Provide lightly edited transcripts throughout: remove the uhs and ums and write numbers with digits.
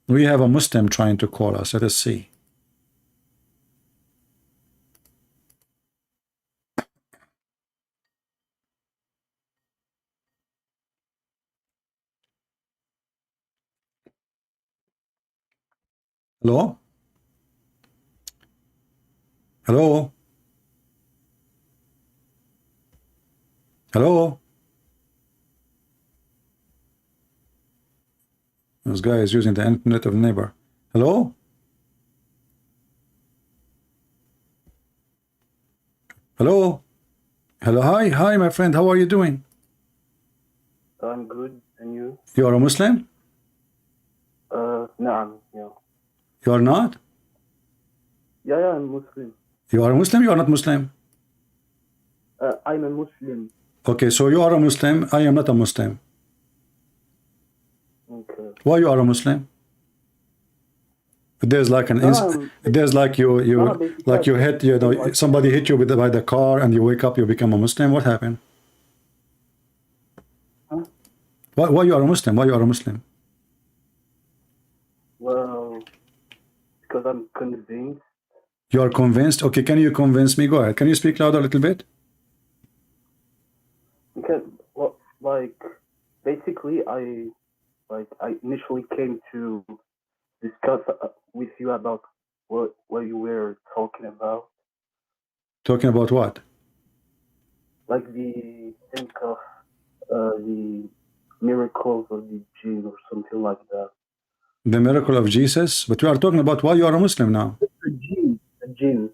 We have a Muslim trying to call us. Let us see. Hello? Hello? Hello? This guy is using the internet of the neighbor. Hello? Hello? Hello? Hi, my friend. How are you doing? I'm good. And you? You are a Muslim? No, yeah. You are not? Yeah, I'm Muslim. You are a Muslim? You are not Muslim? I'm a Muslim. Okay, so you are a Muslim. I am not a Muslim. Okay. Why you are a Muslim? There's like an there's like you hit, you know, somebody hit you by the car and you wake up, you become a Muslim. What happened? Huh? Why you are a Muslim? Why you are a Muslim? Well, because I'm convinced. You are convinced? Okay, can you convince me? Go ahead. Can you speak louder a little bit? Because, well, like, basically, I initially came to discuss with you about what you were talking about. Talking about what? Like the think of the miracles of the jinn or something like that. The miracle of Jesus? But we are talking about why you are a Muslim now. The jinn.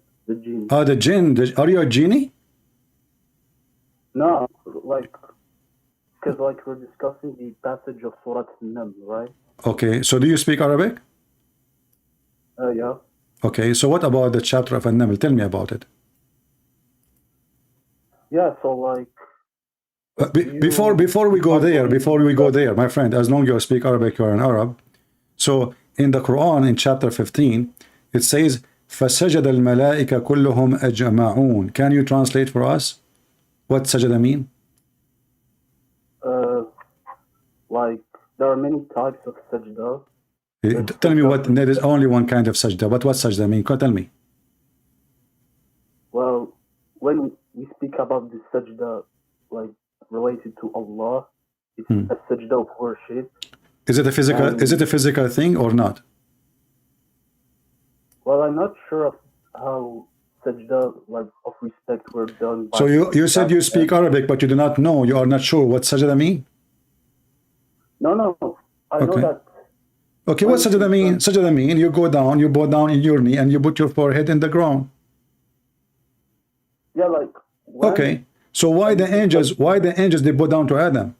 Ah, the jinn. Are you a genie? No, like, because like we're discussing the passage of Surah An-Naml, right? Okay, so do you speak Arabic? Yeah. Okay, so what about the chapter of An-Naml? Tell me about it. Yeah, so like... Before we go there, my friend, as long as you speak Arabic, you are an Arab. So in the Quran, in chapter 15, it says, فَسَجَدَ الْمَلَائِكَ كُلُّهُمْ أَجْمَعُونَ. Can you translate for us what sajada mean? Like, there are many types of sajda. Tell me what, there is only one kind of sajda, but what sajda mean? Tell me. Well, when we speak about the sajda, like, related to Allah, it's a sajda of worship. Is it a physical thing or not? Well, I'm not sure of how sajda, like, of respect were done by... So you said you speak Arabic, but you do not know, you are not sure what sajda mean? No, I know that. Okay, what sajda mean? Sajda mean you go down, you bow down in your knee, and you put your forehead in the ground. Yeah, like... Okay, so why the angels they bow down to Adam?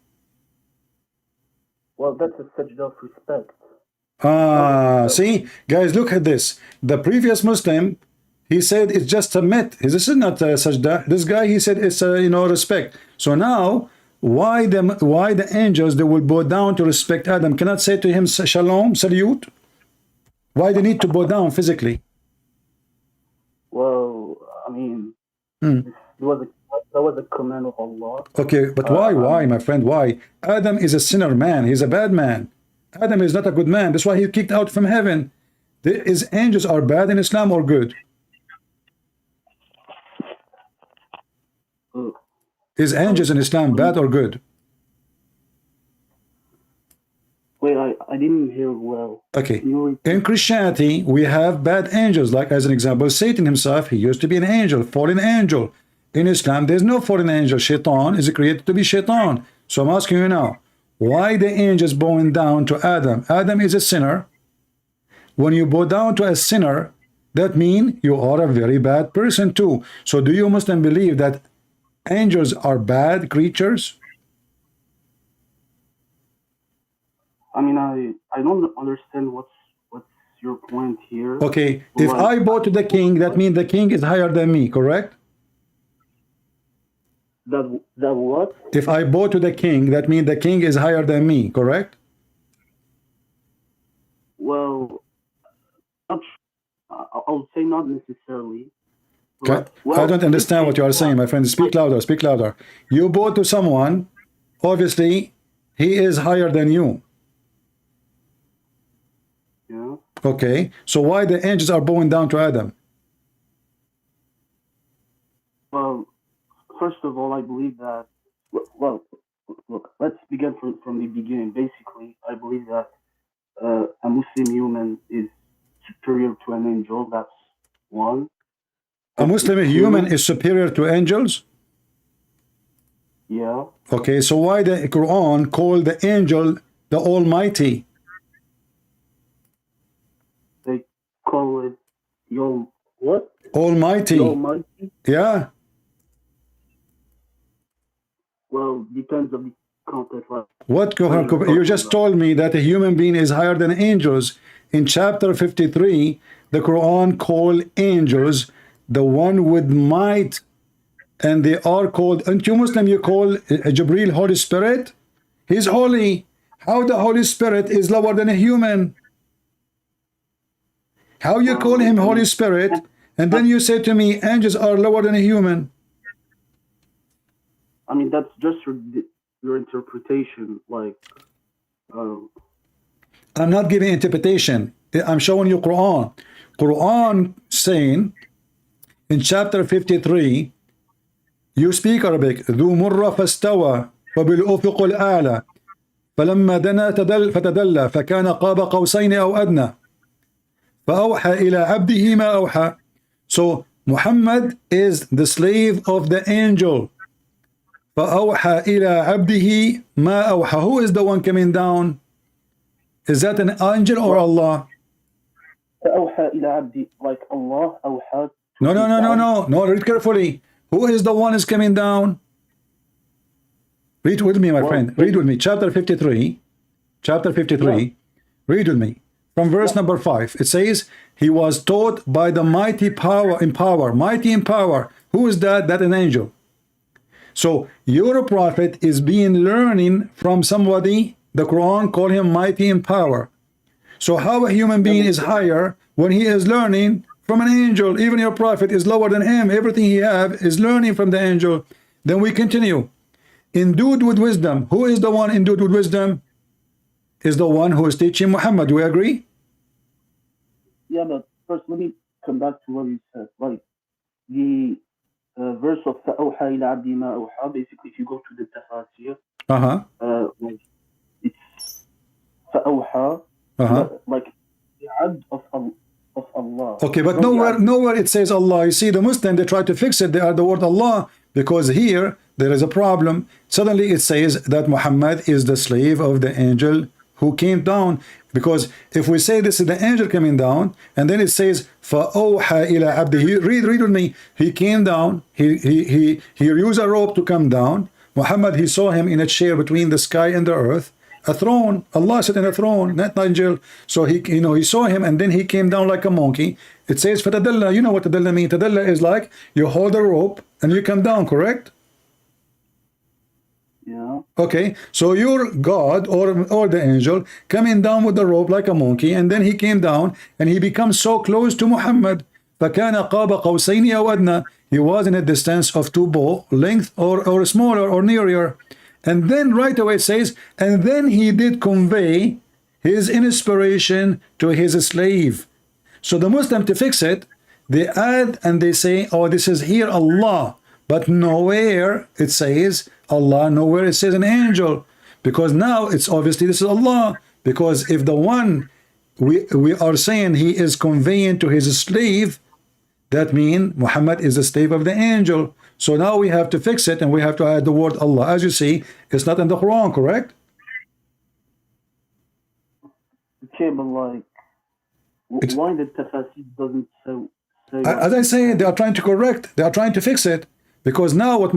Well, that's a sajda of respect. See, guys, look at this. The previous Muslim, he said it's just a myth. This is not a sajda. This guy, he said it's a, you know, respect. So now, why the angels, they will bow down to respect Adam? Cannot say to him shalom, salute? Why they need to bow down physically? Well, I mean, that was a command of Allah. Okay, but why, my friend? Why? Adam is a sinner man. He's a bad man. Adam is not a good man. That's why he's kicked out from heaven. Is angels are bad in Islam or good? Is angels in Islam bad or good? Wait, I didn't hear well. Okay. In Christianity, we have bad angels. Like as an example, Satan himself, he used to be an angel, fallen angel. In Islam, there's no fallen angel. Shaitan is created to be shaitan. So I'm asking you now, why the angels bowing down to Adam? Adam is a sinner. When you bow down to a sinner, that means you are a very bad person too. So do you Muslim believe that angels are bad creatures? I mean, I don't understand what's your point here. Okay, if I bow to the king, that means the king is higher than me, correct? That what? If I bow to the king, that means the king is higher than me, correct? Well, I would say not necessarily. Okay. Well, I don't understand what you are saying, my friend. Speak louder, speak louder. You bow to someone, obviously, he is higher than you. Yeah. Okay, so why the angels are bowing down to Adam? Well, first of all, I believe that. Well, look, let's begin from the beginning. Basically, I believe that a Muslim human is superior to an angel. That's one. A Muslim human is superior to angels? Yeah. Okay, so why the Quran called the angel the Almighty? They call it your what? Almighty. The Almighty. Yeah. Well, depends on the context. Like, What you just told me that a human being is higher than angels. In chapter 53, the Quran called angels the one with might, and they are called, and you Muslim, you call Jibreel Holy Spirit? He's holy. How the Holy Spirit is lower than a human? How you call him Holy Spirit, and then you say to me angels are lower than a human? I mean, that's just your interpretation. Like, I'm not giving interpretation. I'm showing you Quran. Quran saying in chapter 53, you speak Arabic. ذو مرة فاستوى وبالأفق الأعلى فلما دنا فتدلى فكان قاب قوسين أو أدنى فأوحى إلى عبده ما أوحى. So Muhammad is the slave of the angel. فأوحى إلى عبده ما أوحى. Who is the one coming down? Is that an angel or Allah? فأوحى إلى عبدي, like Allah أوحى. No, read carefully. Who is the one is coming down? Read with me, my friend. Read with me. Chapter 53. Chapter 53. Yeah. Read with me. From verse number 5. It says, he was taught by the mighty power in power. Mighty in power. Who is that? That an angel. So your prophet is being learning from somebody. The Quran call him mighty in power. So how a human being is higher when he is learning from an angel? Even your prophet is lower than him. Everything he have is learning from the angel. Then we continue. Endued with wisdom. Who is the one endued with wisdom? Is the one who is teaching Muhammad. Do we agree? Yeah, but first let me come back to what you said. Like the verse of فَأَوْحَى إِلَى عَبْدِي مَا أَوْحَى. Basically, if you go to the tafsir, like it's فَأَوْحَى, like the abd of Allah. Okay, but nowhere it says Allah. You see, the Muslim, they try to fix it. They are the word Allah, because here there is a problem. Suddenly it says that Muhammad is the slave of the angel who came down. Because if we say this is the angel coming down, and then it says فَأَوْحَى إِلَى عَبْدِهِ, read with me. He came down. He used a rope to come down. Muhammad, he saw him in a chair between the sky and the earth. A throne. Allah sat in a throne, not angel. So he saw him, and then he came down like a monkey. It says fatadalla. You know what tadalla means? Tadalla is like you hold a rope and you come down, correct? Yeah. Okay, so your God or the angel coming down with the rope like a monkey, and then he came down and he becomes so close to Muhammad. فَكَانَ قَابَ قَوْسَيْنِ أَوْ أَدْنَى. He was in a distance of 2 bow length or smaller or nearer. And then right away it says, and then he did convey his inspiration to his slave. So the Muslim, to fix it, they add and they say, oh, this is here Allah. But nowhere it says Allah, nowhere it says an angel. Because now it's obviously this is Allah. Because if the one we are saying he is conveying to his slave, that means Muhammad is the slave of the angel. So now we have to fix it and we have to add the word Allah. As you see, it's not in the Quran, correct? Okay, but like, why the tafsir doesn't say as I say, they are trying to correct, they are trying to fix it. Because now what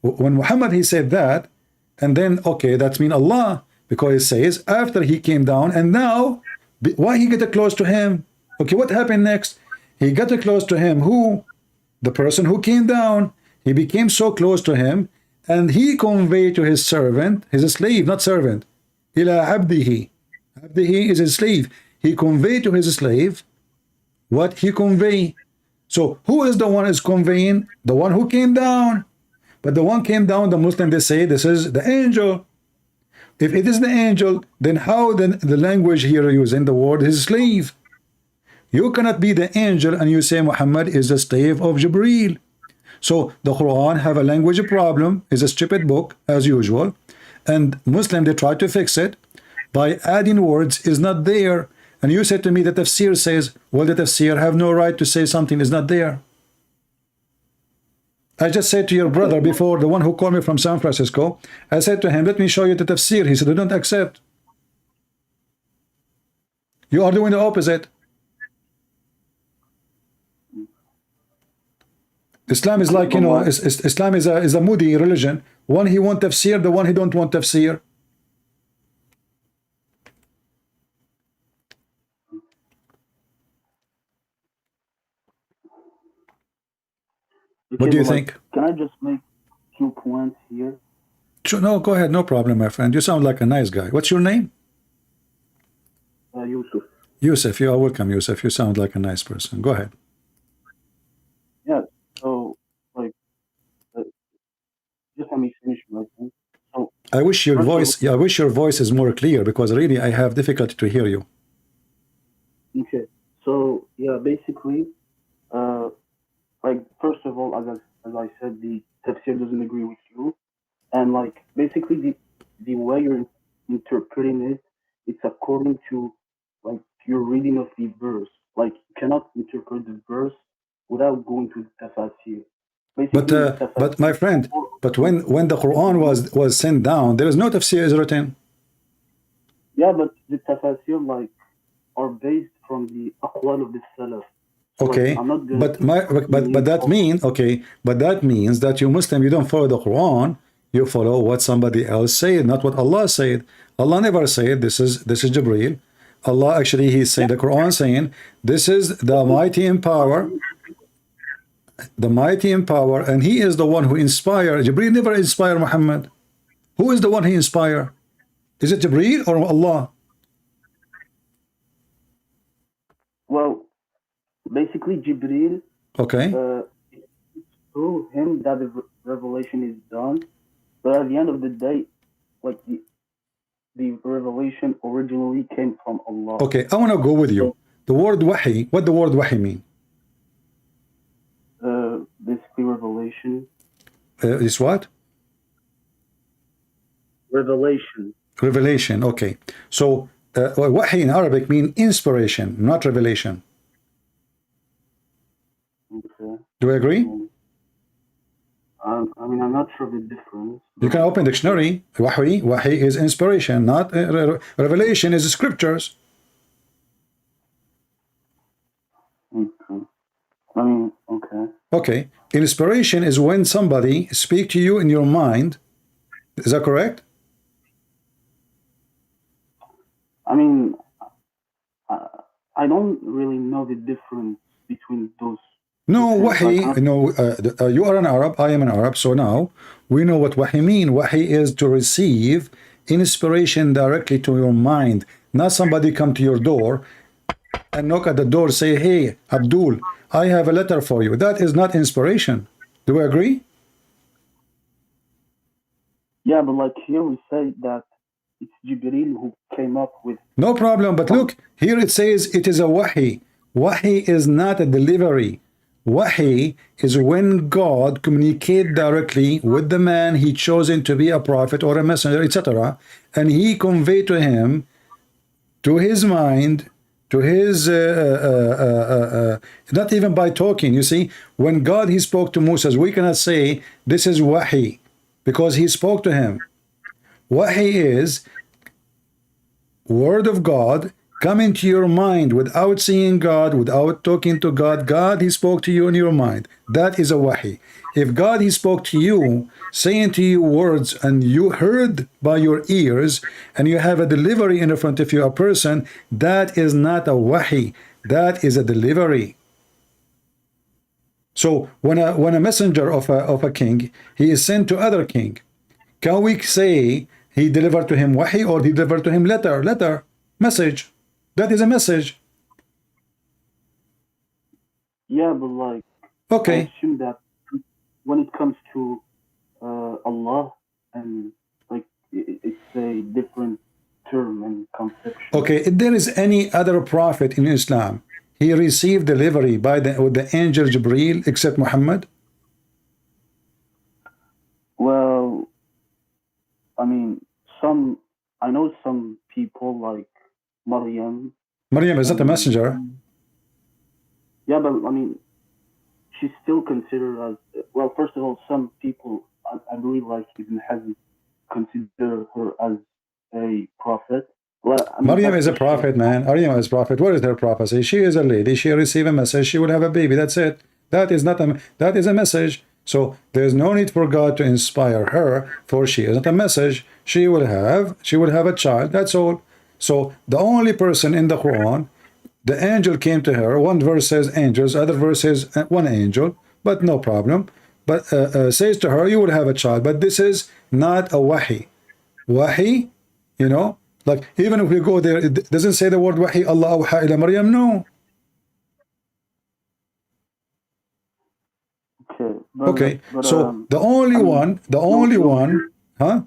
when Muhammad he said that, and then, okay, that's mean Allah. Because it says, after he came down, and now, why he get close to him? Okay, what happened next? He got close to him. Who? The person who came down. He became so close to him, and he conveyed to his servant, his slave, not servant. Ila abdihi. Abdihi is his slave. He conveyed to his slave what he conveyed. So who is the one is conveying? The one who came down. But the one came down, the Muslim, they say this is the angel. If it is the angel, then how the language here using the word is slave? You cannot be the angel and you say Muhammad is a slave of Jibreel. So the Quran have a language problem, is a stupid book as usual, and Muslim they try to fix it by adding words is not there. And you said to me that tafsir says, well, the tafsir have no right to say something is not there. I just said to your brother before, the one who called me from San Francisco, I said to him, let me show you the tafsir. He said, I don't accept. You are doing the opposite. Islam is like, you know, Islam is a moody religion. One he want tafsir, the one he don't want tafsir. What do you think? Can I just make 2 points here? Sure, no, go ahead, no problem, my friend. You sound like a nice guy. What's your name? Yusuf. Yusuf, you are welcome, Yusuf. You sound like a nice person. Go ahead. Yeah, so, like, just let me finish my thing. So, I wish your voice is more clear, because really I have difficulty to hear you. Okay, so, yeah, basically, like, first of all, as I said, the tafsir doesn't agree with you. And, like, basically, the way you're interpreting it, it's according to, like, your reading of the verse. Like, you cannot interpret the verse without going to the tafsir. But my friend, but when the Quran was sent down, there is no tafsir is written. Yeah, but the tafsir, like, are based from the aqwal of the salaf. Okay, but that means that you Muslim, you don't follow the Quran, you follow what somebody else said, not what Allah said. Allah never said this is Jibreel. Allah actually, he said, the Quran saying this is the mighty in power, and he is the one who inspired. Jibreel never inspired Muhammad. Who is the one he inspired? Is it Jibreel or Allah? Well, basically, Jibreel, okay, through him that the revelation is done, but at the end of the day, like the revelation originally came from Allah. Okay, I want to go with you. The word wahi, what the word wahi mean? Basically, revelation. Is what? Revelation. Revelation, okay. So, wahi in Arabic mean inspiration, not revelation. Okay. Do I agree? I mean, I'm not sure the difference. You can open dictionary. Wahi is inspiration, not revelation is scriptures. Okay. I mean, okay. Okay. Inspiration is when somebody speak to you in your mind. Is that correct? I mean, I don't really know the difference between those. No, wahi, you are an Arab, I am an Arab, so now we know what wahi mean. Wahi is to receive inspiration directly to your mind, not somebody come to your door and knock at the door, say, hey, Abdul, I have a letter for you. That is not inspiration. Do we agree? Yeah, but like here we say that it's Jibreel who came up with. No problem, but look, here it says it is a wahi. Wahi is not a delivery. Wahi is when God communicate directly with the man he chosen to be a prophet or a messenger, etc., and he convey to him, to his mind, to his not even by talking. You see, when God he spoke to Moses, we cannot say this is wahi because he spoke to him. Wahi is word of God come into your mind without seeing God, without talking to God. God, he spoke to you in your mind. That is a wahi. If God, he spoke to you, saying to you words, and you heard by your ears, and you have a delivery in front of you, a person, that is not a wahi. That is a delivery. So when a messenger of a king, he is sent to other king, can we say he delivered to him wahi or he delivered to him letter, message? That is a message. Yeah, but like, okay, I assume that when it comes to Allah and like it's a different term and conception. Okay, if there is any other prophet in Islam, he received delivery by the angel Jibreel except Muhammad? Well, I mean, I know some people like Maryam. Maryam is not a messenger. Yeah, but I mean, she's still considered as, well, first of all, some people, I believe like Ibn Hazm, consider her as a prophet. Well, I mean, Maryam is a prophet, man. Maryam is a prophet. What is her prophecy? She is a lady. She received a message. She will have a baby. That's it. That is a message. So there is no need for God to inspire her, for she is not a message. She will have a child. That's all. So the only person in the Quran, the angel came to her. One verse says angels, other verse says one angel, but no problem. But says to her, you will have a child. But this is not a wahi. Wahi, you know, like even if we go there, it doesn't say the word wahi, Allah awha ila Maryam. No. Okay, so the only one, huh?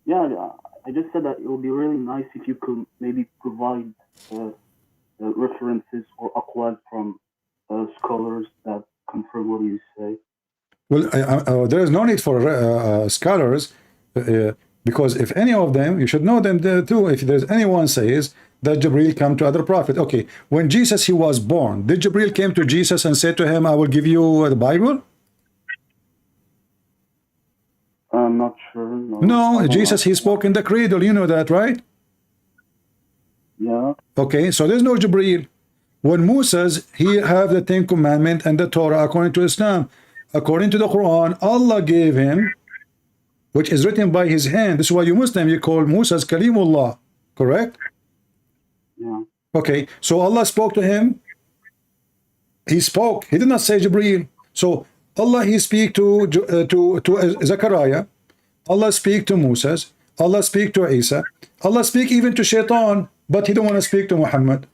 Yeah, I just said that it would be really nice if you could maybe provide references or aqwal from scholars that confirm what you say. Well, there is no need for scholars, because if any of them, you should know them too. If there's anyone says that Jibreel come to other prophet. Okay, when Jesus he was born, did Jibreel came to Jesus and said to him, I will give you the Bible? I'm not sure. No, Jesus he spoke in the cradle. You know that, right? Yeah. Okay, so there's no Jibreel. When Moses he have the 10 Commandments and the Torah according to Islam, according to the Quran, Allah gave him, which is written by his hand. This is why you Muslim you call Moses Kalimullah, correct? Yeah. Okay, so Allah spoke to him. He spoke. He did not say Jibreel. So Allah he speak to Zachariah. Allah speak to Moses. Allah speak to Isa. Allah speak even to Shaitan, but he don't want to speak to Muhammad.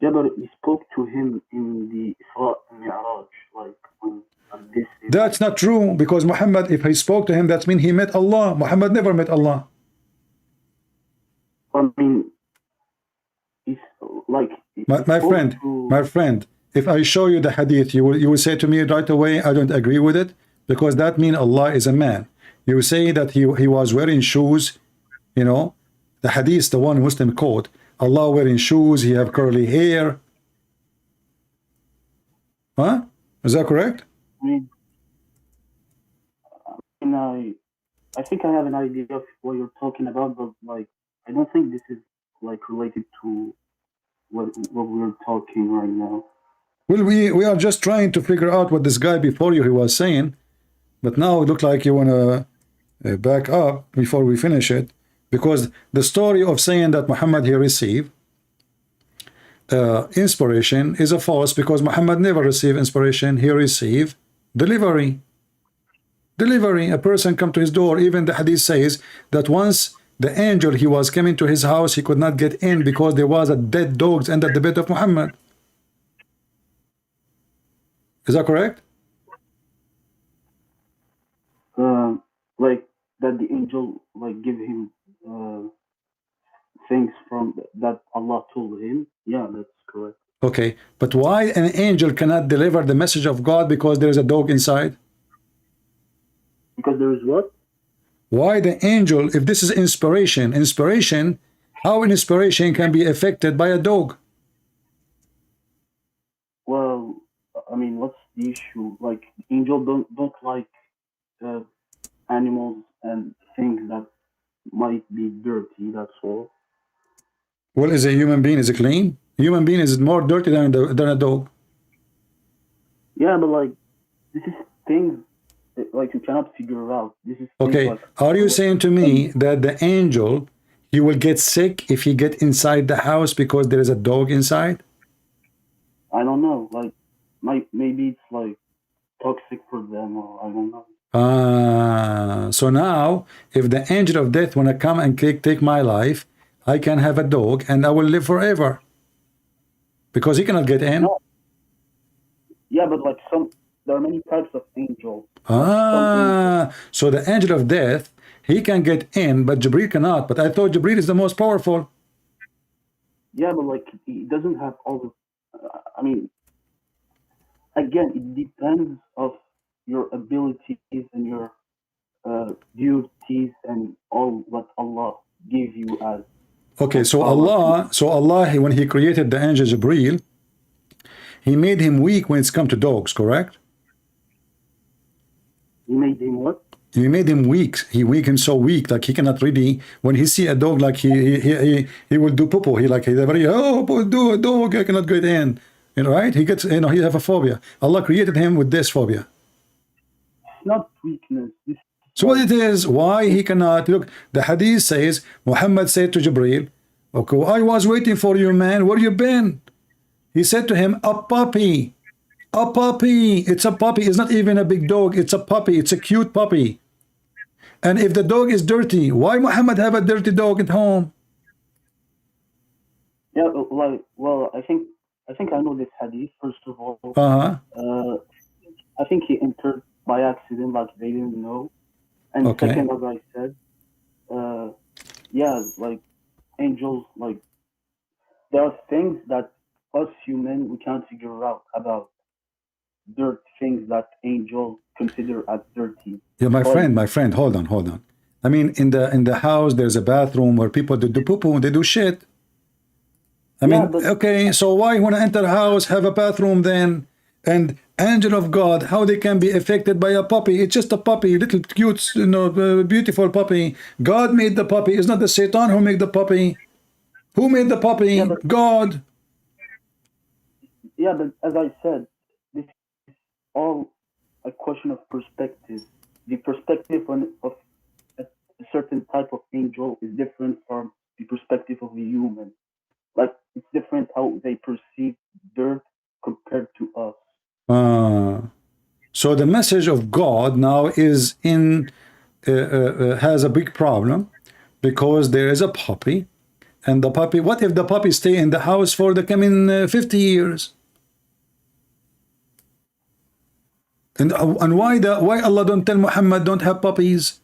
Yeah, but he spoke to him in the Isra and Mi'raj, like on this. That's not true, because Muhammad, if he spoke to him, that means he met Allah. Muhammad never met Allah. I mean, it's like my friend, if I show you the hadith, you will say to me right away, I don't agree with it, because that means Allah is a man. You say that he was wearing shoes, you know, the hadith, the one Muslim quote, Allah wearing shoes, he have curly hair. Huh? Is that correct? I think I have an idea of what you're talking about, but like I don't think this is like related to what we're talking right now. Well, we are just trying to figure out what this guy before you he was saying, but now it looks like you want to back up before we finish it, because the story of saying that Muhammad he received inspiration is a false, because Muhammad never received inspiration. He received delivery. A person come to his door. Even the hadith says that once the angel he was coming to his house, he could not get in because there was a dead dogs under the bed of Muhammad. Is that correct? Like that the angel like give him things from that Allah told him. Yeah, that's correct. Okay, but why an angel cannot deliver the message of God because there is a dog inside? Because there is what? Why the angel, if this is inspiration, how inspiration can be affected by a dog? Well, I mean, what's the issue? Like, angels don't like animals and things that might be dirty, that's all. Well, is a human being, is it clean? A human being is more dirty than a dog. Yeah, but like, this is things like you cannot figure out. This is okay. Like, are you saying to me that the angel he will get sick if he get inside the house because there is a dog inside? I don't know. Like, maybe it's like toxic for them, or I don't know. So now, if the angel of death wanna come and take my life, I can have a dog and I will live forever because he cannot get in. No. Yeah, but like there are many types of angels. So the angel of death, he can get in, but Jibreel cannot. But I thought Jibreel is the most powerful. Yeah, but like he doesn't have all the. I mean, again, it depends of your abilities and your duties and all what Allah gave you as. Okay, so Allah, when He created the angel Jibreel, He made him weak when it's come to dogs, correct? He made him what? He made him weak. He made him so weak, like he cannot really. When he see a dog, like he will do poo. He very do a dog. I cannot get in. You know, right? He gets, you know, he have a phobia. Allah created him with this phobia. It's not weakness. So what it is? Why he cannot? Look, the hadith says Muhammad said to Jibreel, "Okay, I was waiting for you, man. Where you been?" He said to him, "A puppy." A puppy. It's a puppy. It's not even a big dog. It's a puppy. It's a cute puppy. And if the dog is dirty, why Muhammad have a dirty dog at home? Yeah, well, I think I know this hadith. First of all, I think he entered by accident, like they didn't know. And second, as I said, yeah, like angels, like there are things that us human we can't figure out about dirt, things that angels consider as dirty. Yeah, my friend, hold on. I mean, in the house, there's a bathroom where people do poo-poo and they do shit. I mean, okay, so why when I enter a house have a bathroom then? And angel of God, how they can be affected by a puppy? It's just a puppy, little cute, you know, beautiful puppy. God made the puppy. It's not the Satan who made the puppy. Who made the puppy? Yeah, God. Yeah, but as I said, this is all a question of perspective. The perspective of a certain type of angel is different from the perspective of a human. Like, it's different how they perceive dirt compared to us. So the message of God now is in has a big problem because there is a puppy, and the puppy. What if the puppy stay in the house for the coming 50 years? And why Allah don't tell Muhammad don't have puppies?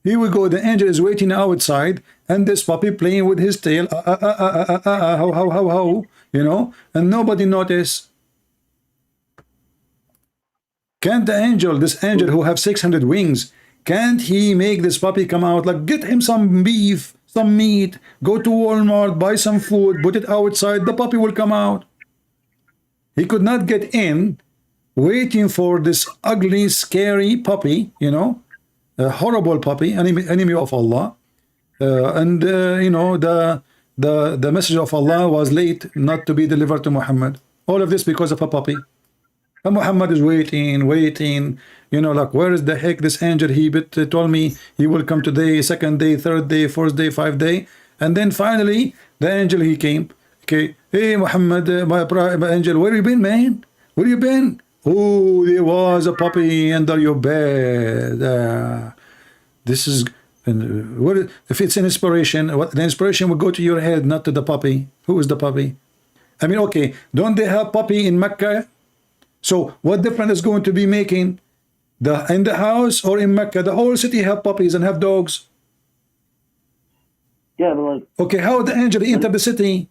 Here we go. The angel is waiting outside, and this puppy playing with his tail, how, you know, and nobody notice. Can't the angel, this angel who have 600 wings, can't he make this puppy come out? Like, get him some beef, some meat, go to Walmart, buy some food, put it outside, the puppy will come out. He could not get in, waiting for this ugly, scary puppy, you know, a horrible puppy, enemy of Allah. You know, the message of Allah was late not to be delivered to Muhammad. All of this because of a puppy. And Muhammad is waiting, you know, like, where is the heck this angel? He told me he will come today, second day, third day, fourth day, 5th day. And then finally, the angel, he came. Okay, hey, Muhammad, my angel, where you been, man? Where you been? Oh, there was a puppy under your bed. This is, what if it's an inspiration? The inspiration will go to your head, not to the puppy. Who is the puppy? I mean, okay, don't they have puppy in Mecca? So what difference is going to be making in the house or in Mecca? The whole city have puppies and have dogs. Yeah, but like, okay, how the angel enter the city?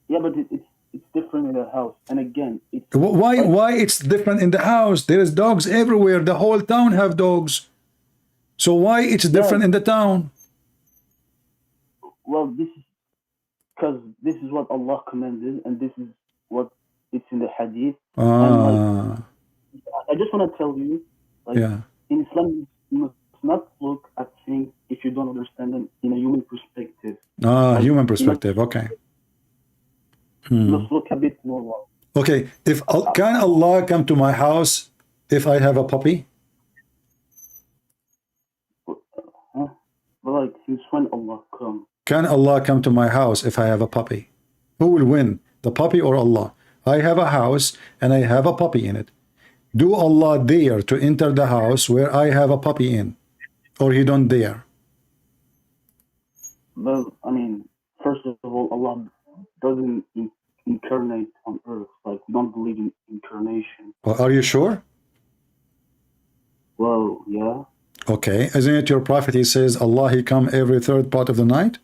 Yeah, but it's different in the house. And again, it's why it's different in the house? There is dogs everywhere. The whole town have dogs. So why it's different in the town? Well, this is because this is what Allah commanded, and this is what it's in the hadith. And like, I just want to tell you, like, in Islam, you must not look at things if you don't understand them in a human perspective. Like, human perspective, okay. Let's look a bit more. Okay, can Allah come to my house if I have a puppy? But like, since when Allah come? Can Allah come to my house if I have a puppy? Who will win, the puppy or Allah? I have a house and I have a puppy in it. Do Allah dare to enter the house where I have a puppy in? Or He don't dare? Well, I mean, first of all, Allah doesn't incarnate on earth. Like, we don't believe in incarnation. Well, are you sure? Well, yeah. Okay, isn't it your prophet? He says Allah, he come every third part of the night.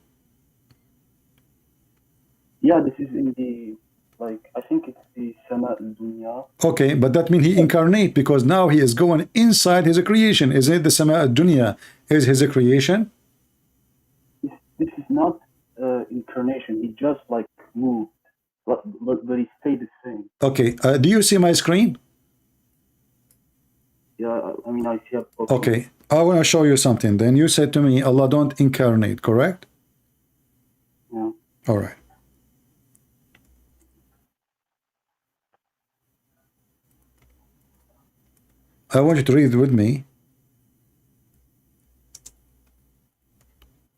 Yeah, this is in the, like, I think it's the Sama al-Dunya. Okay, but that means he incarnate, because now he is going inside his creation. Isn't it the Sama Dunya is his creation? This is not incarnation. He just like moved, but he stayed the same. Okay, do you see my screen? Yeah, I mean, I see a Okay, I want to show you something. Then you said to me, Allah don't incarnate, correct? Yeah. All right. I want you to read with me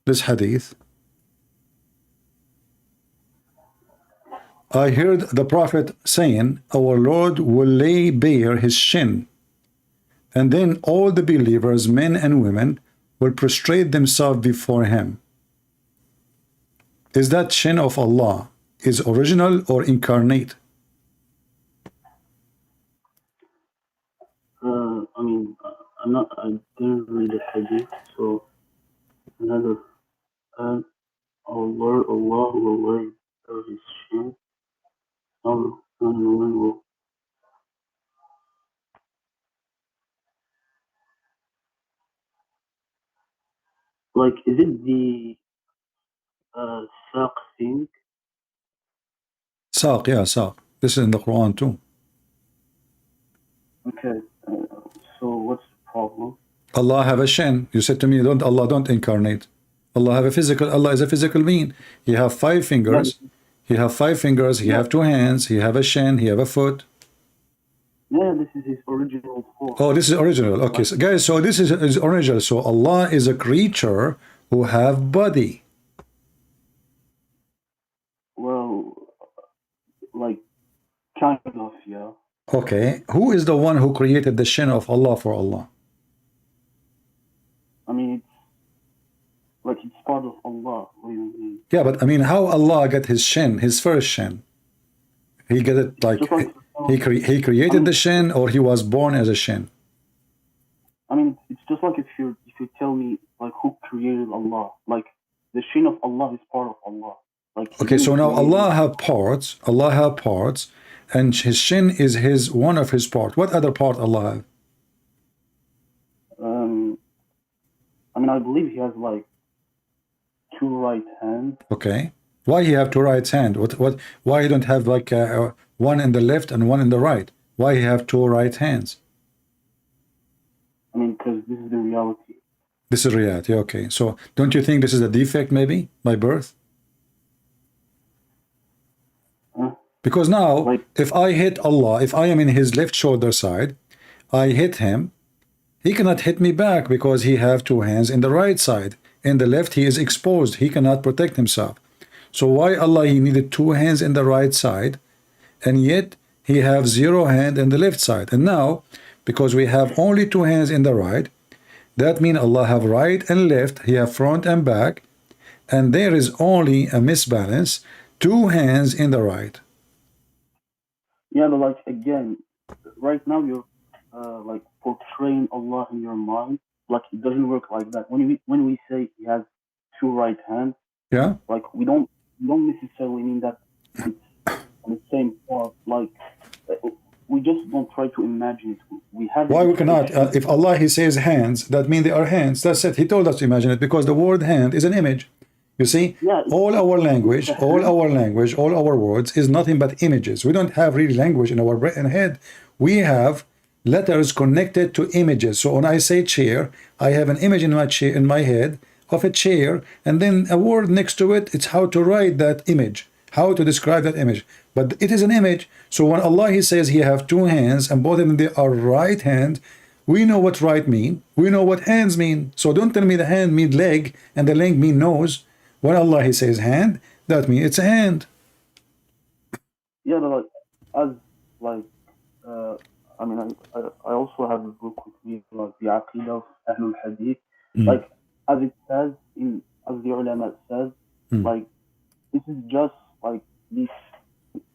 this hadith. I heard the Prophet saying, our Lord will lay bare his shin, and then all the believers, men and women, will prostrate themselves before him. Is that shin of Allah is original or incarnate? I mean, I didn't read the hadith, so another, Allah will lay bare his shin, and women will. Like, is it the saq thing? Saq, yeah, saq. This is in the Quran too. Okay, so what's the problem? Allah have a shin. You said to me, Allah don't incarnate. Allah have a physical, Allah is a physical being. He have 5 fingers. Yeah. He have 5 fingers. He have 2 hands. He have a shin. He have a foot. Yeah, this is his original form. Oh, this is original. Okay, so guys, so this is original. So Allah is a creature who have body. Well, like, kind of, yeah. Okay, who is the one who created the shin of Allah for Allah? I mean, it's part of Allah. What do you mean? Yeah, but I mean, how Allah got his shin, his first shin? He got it like he created the shin, or he was born as a shin? I mean, it's just like if you tell me like who created Allah, like the shin of Allah is part of Allah. Like, okay, so now Allah have parts. Allah have parts, and his shin is his one of his part. What other part Allah have? I mean, I believe he has like 2 right hands. Okay, why he have 2 right hands? Why he don't have like one in the left and one in the right? Why he have 2 right hands? I mean, because this is the reality. This is reality. Okay, so don't you think this is a defect maybe by birth? Because now, like, if I hit Allah, if I am in his left shoulder side, I hit him, he cannot hit me back because he have 2 hands in the right side. In the left, he is exposed. He cannot protect himself. So why Allah, he needed 2 hands in the right side, and yet he have 0 hand in the left side. And now, because we have only 2 hands in the right, that means Allah have right and left, he have front and back, and there is only a misbalance, 2 hands in the right. Yeah, but like, again, right now you're like portraying Allah in your mind. Like, it doesn't work like that. When we say he has 2 right hands, yeah, like we don't necessarily mean that it's on the same part. Like, we just don't try to imagine it. We have. Why we cannot? If Allah he says hands, that means they are hands. That's it. He told us to imagine it because the word hand is an image. You see, yeah, all our language, all our words is nothing but images. We don't have real language in our brain and head. We have letters connected to images. So when I say chair, I have an image in my chair, in my head of a chair, and then a word next to it. It's how to write that image, how to describe that image. But it is an image. So when Allah he says he have 2 hands and both of them they are right hand, we know what right mean. We know what hands mean. So don't tell me the hand mean leg and the leg mean nose. When Allah he says hand, that means it's a hand. Yeah, but like, as like, I mean, I also have a book with me, like the Aqidah of Ahlul Hadith. Like, as it says as the ulama says, like, this is just like this.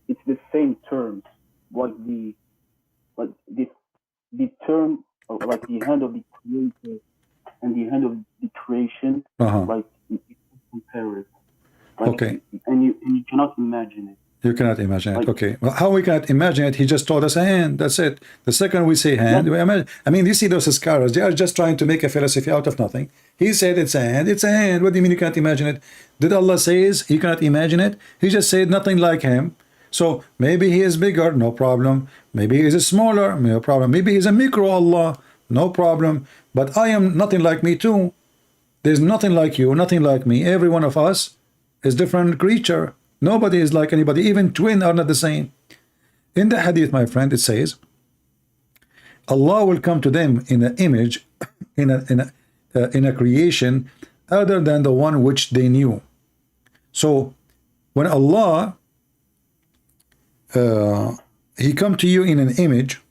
It's the same terms, like the term like the hand of the creator and the hand of the creation, like you can compare it. Like, okay. And you cannot imagine it. You cannot imagine it. Okay. Well, how we cannot imagine it? He just told us a hand. That's it. The second we say hand, we imagine. I mean, you see those scholars, they are just trying to make a philosophy out of nothing. He said it's a hand. It's a hand. What do you mean you cannot imagine it? Did Allah say he cannot imagine it? He just said nothing like him. So maybe he is bigger, no problem. Maybe he is smaller, no problem. Maybe he's a micro Allah, no problem. But I am nothing like me too. There's nothing like you, nothing like me. Every one of us is different creature. Nobody is like anybody. Even twins are not the same. In the hadith, my friend, it says, Allah will come to them in an image, in a creation other than the one which they knew. So when Allah he come to you in an image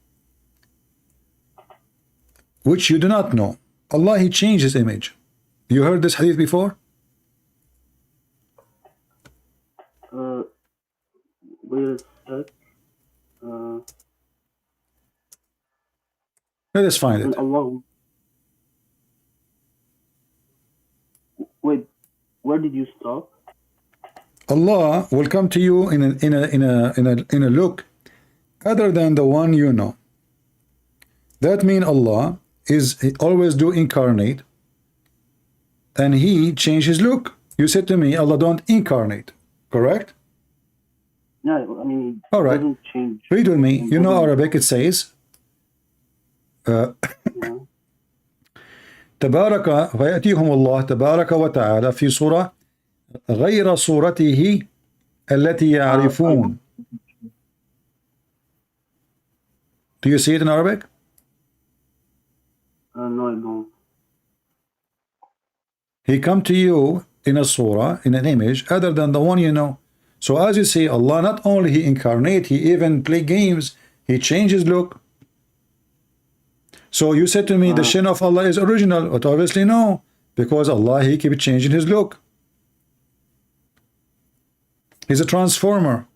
which you do not know, Allah, he changed his image. You heard this hadith before? Wait a sec. Let us find it. Allah. Wait, where did you stop? Allah will come to you in a look other than the one you know. That means Allah he always do incarnate, and he changed his look. You said to me, Allah don't incarnate, correct? No, I mean, all right. Doesn't change. Read with me. You know Arabic. It says, تبارك فيأتيهم الله تبارك وتعالى في صورة غير صورته التي يعرفون. Do you see it in Arabic? No, I don't. He come to you in a surah, in an image, other than the one you know. So as you see, Allah not only he incarnate, he even play games, he changes look. So you said to me, the shin of Allah is original, but obviously no, because Allah, he keep changing his look. He's a transformer.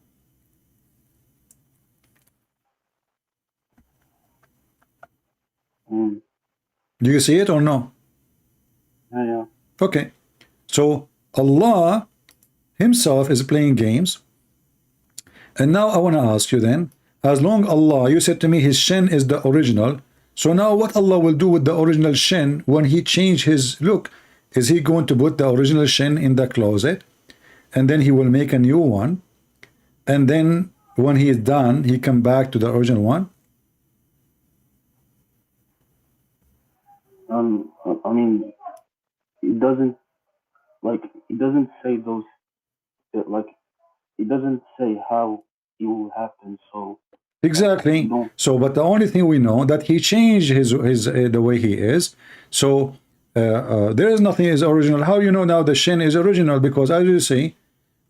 Do you see it or no? Yeah. Okay. So Allah himself is playing games. And now I want to ask you then, as long Allah, you said to me his shin is the original. So now what Allah will do with the original shin when he change his look? Is he going to put the original shin in the closet? And then he will make a new one? And then when he is done, he come back to the original one? I mean, it doesn't say those, like, it doesn't say how it will happen. So exactly. So, but the only thing we know that he changed his the way he is. So there is nothing is original. How you know now the shin is original? Because as you see,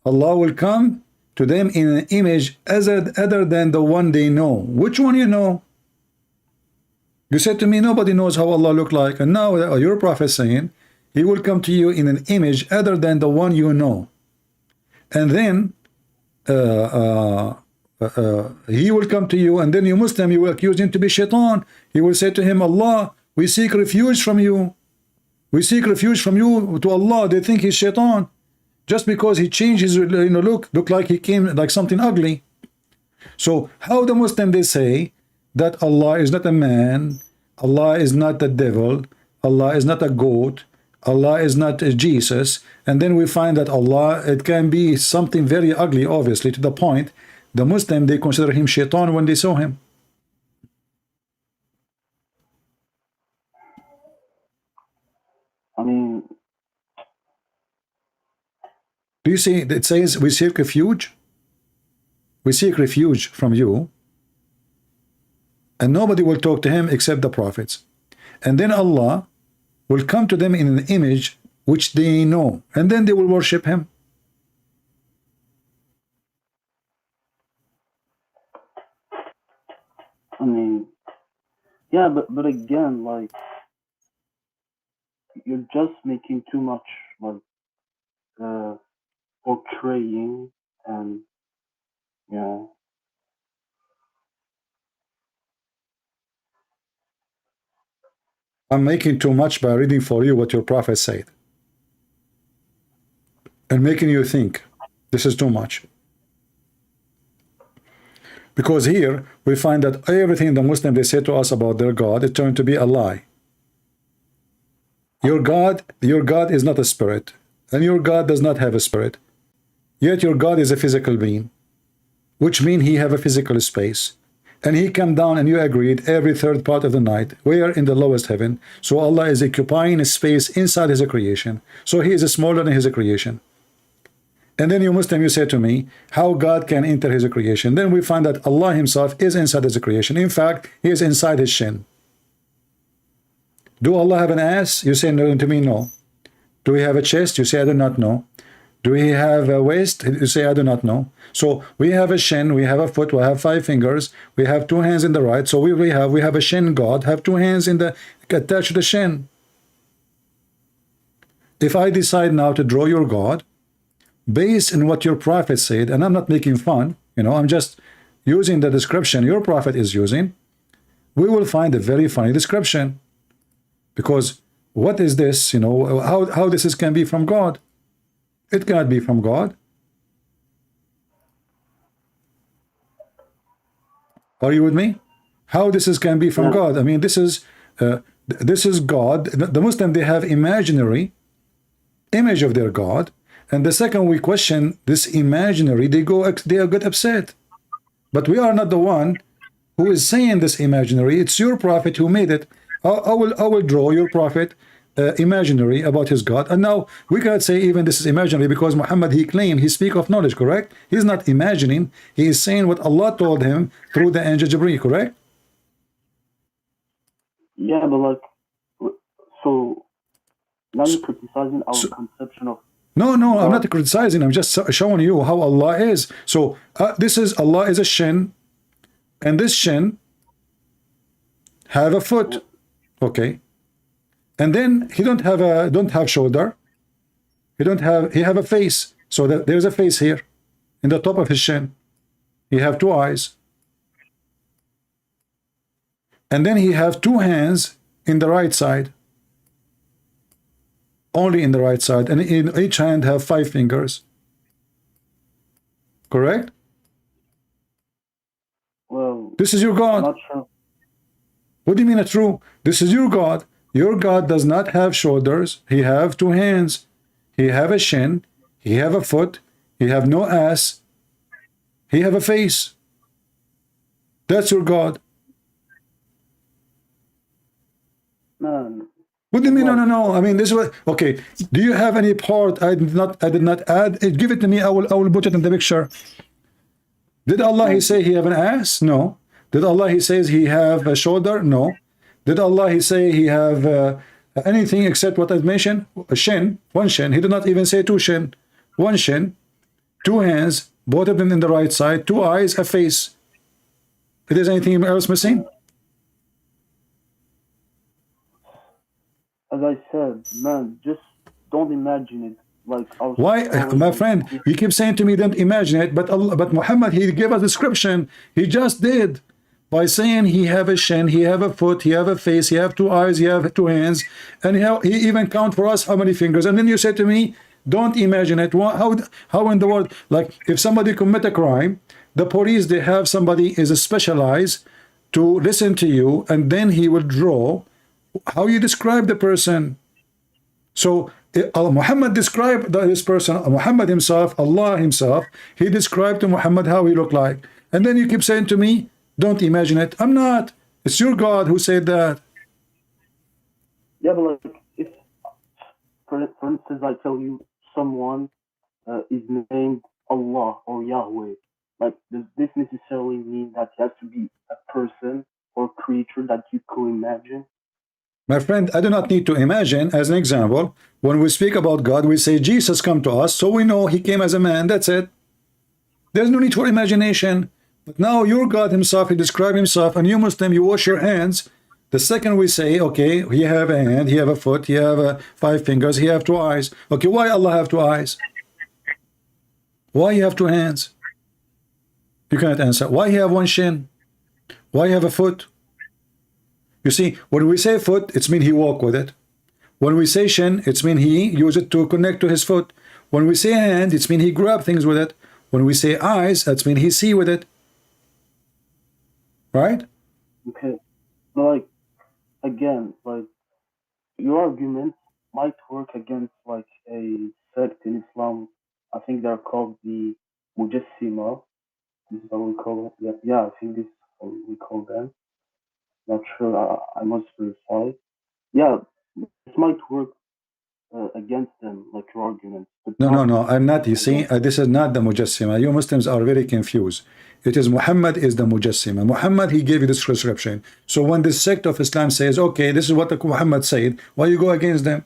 Allah will come to them in an image other than the one they know. Which one you know? You said to me, nobody knows how Allah look like. And now your prophet saying, he will come to you in an image other than the one you know. And then he will come to you, and then you Muslim, you will accuse him to be shaitan. You will say to him, Allah, we seek refuge from you. We seek refuge from you to Allah. They think he's shaitan. Just because he changed his look like he came like something ugly. So how the Muslim they say that Allah is not a man, Allah is not the devil, Allah is not a goat, Allah is not Jesus, and then we find that Allah, it can be something very ugly, obviously, to the point the Muslim they consider him shaitan when they saw him. I mean, do you see it says we seek refuge? We seek refuge from you, and nobody will talk to him except the prophets. And then Allah will come to them in an image which they know, and then they will worship him. I mean, yeah, but again, like, you're just making too much, like, portraying, and yeah. I'm making too much by reading for you what your prophet said and making you think. This is too much. Because here we find that everything the Muslims they say to us about their God is turned to be a lie. Your God is not a spirit, and your God does not have a spirit. Yet your God is a physical being, which means he have a physical space. And he come down, and you agreed, every third part of the night. We are in the lowest heaven. So Allah is occupying a space inside his creation. So he is smaller than his creation. And then you Muslim, you say to me, how God can enter his creation? Then we find that Allah himself is inside his creation. In fact, he is inside his shin. Do Allah have an ass? You say no to me, no. Do he have a chest? You say, I do not know. Do he have a waist? You say, I do not know. So we have a shin, we have a foot, we have 5 fingers, we have 2 hands in the right. So we have a shin God, have 2 hands in the attached to the shin. If I decide now to draw your God, based on what your prophet said, and I'm not making fun, you know, I'm just using the description your prophet is using, we will find a very funny description. Because what is this, you know, how this can be from God? It cannot be from God. Are you with me? How this can be from God? I mean, this is God. The Muslim, they have imaginary image of their God, and the second we question this imaginary, they get upset. But we are not the one who is saying this imaginary. It's your prophet who made it. I will draw your prophet imaginary about his God, and now we cannot say even this is imaginary because Muhammad, he claimed, he speak of knowledge, correct? He's not imagining, he is saying what Allah told him through the angel Jibreel, correct? Yeah, but like, so now you're criticizing our conception of no, I'm not criticizing, I'm just showing you how Allah is. So this is, Allah is a shin, and this shin have a foot, okay? And then he don't have shoulder. He have a face. So there's a face here in the top of his shin. He have 2 eyes. And then he have 2 hands in the right side. Only in the right side. And in each hand have 5 fingers. Correct? Well, this is your God. Not true. What do you mean not true? This is your God. Your God does not have shoulders. He have 2 hands. He have a shin. He have a foot. He have no ass. He have a face. That's your God. Man. What do you mean? No. I mean, this is what. Okay. Do you have any part I did not add? Give it to me. I will put it in the picture. Did Allah he say he have an ass? No. Did Allah he says he have a shoulder? No. Did Allah he say he have anything except what I mentioned? A shin, 1 shin. He did not even say 2 shin. 1 shin, 2 hands, both of them in the right side, 2 eyes, a face. If there's anything else missing? As I said, man, just don't imagine it. Like why, my friend? You keep saying to me, don't imagine it, but Muhammad, he gave a description. He just did. By saying he have a shin, he have a foot, he have a face, he have 2 eyes, he have 2 hands, and he even count for us how many fingers. And then you say to me, don't imagine it. How in the world? Like if somebody commit a crime, the police, they have somebody is specialized to listen to you, and then he will draw how you describe the person. So Muhammad described this person, Muhammad himself, Allah himself, he described to Muhammad how he looked like. And then you keep saying to me, don't imagine it. I'm not. It's your God who said that. Yeah, but like, if, for instance, I tell you someone is named Allah or Yahweh, like, does this necessarily mean that he has to be a person or creature that you could imagine? My friend, I do not need to imagine. As an example, when we speak about God, we say Jesus come to us, so we know he came as a man. That's it. There's no need for imagination. But now your God himself, he described himself, and you Muslim, you wash your hands. The second we say, okay, he have a hand, he have a foot, he have 5 fingers, he have 2 eyes. Okay, why Allah have 2 eyes? Why he have 2 hands? You cannot answer. Why he have 1 shin? Why he have a foot? You see, when we say foot, it's mean he walk with it. When we say shin, it's mean he use it to connect to his foot. When we say hand, it's mean he grab things with it. When we say eyes, that's mean he see with it. Right? Okay. But like, again, like, your argument might work against like a sect in Islam. I think they're called the Mujassima. This is how we call it. Yeah, yeah, I think this is how we call them. Not sure. I must verify. Yeah, this might work against them, like your argument. But No, I'm not. You see, this is not the Mujassima. You Muslims are very confused. It is Muhammad is the Mujassima. Muhammad, he gave you this prescription. So when this sect of Islam says, okay, this is what Muhammad said, why you go against them?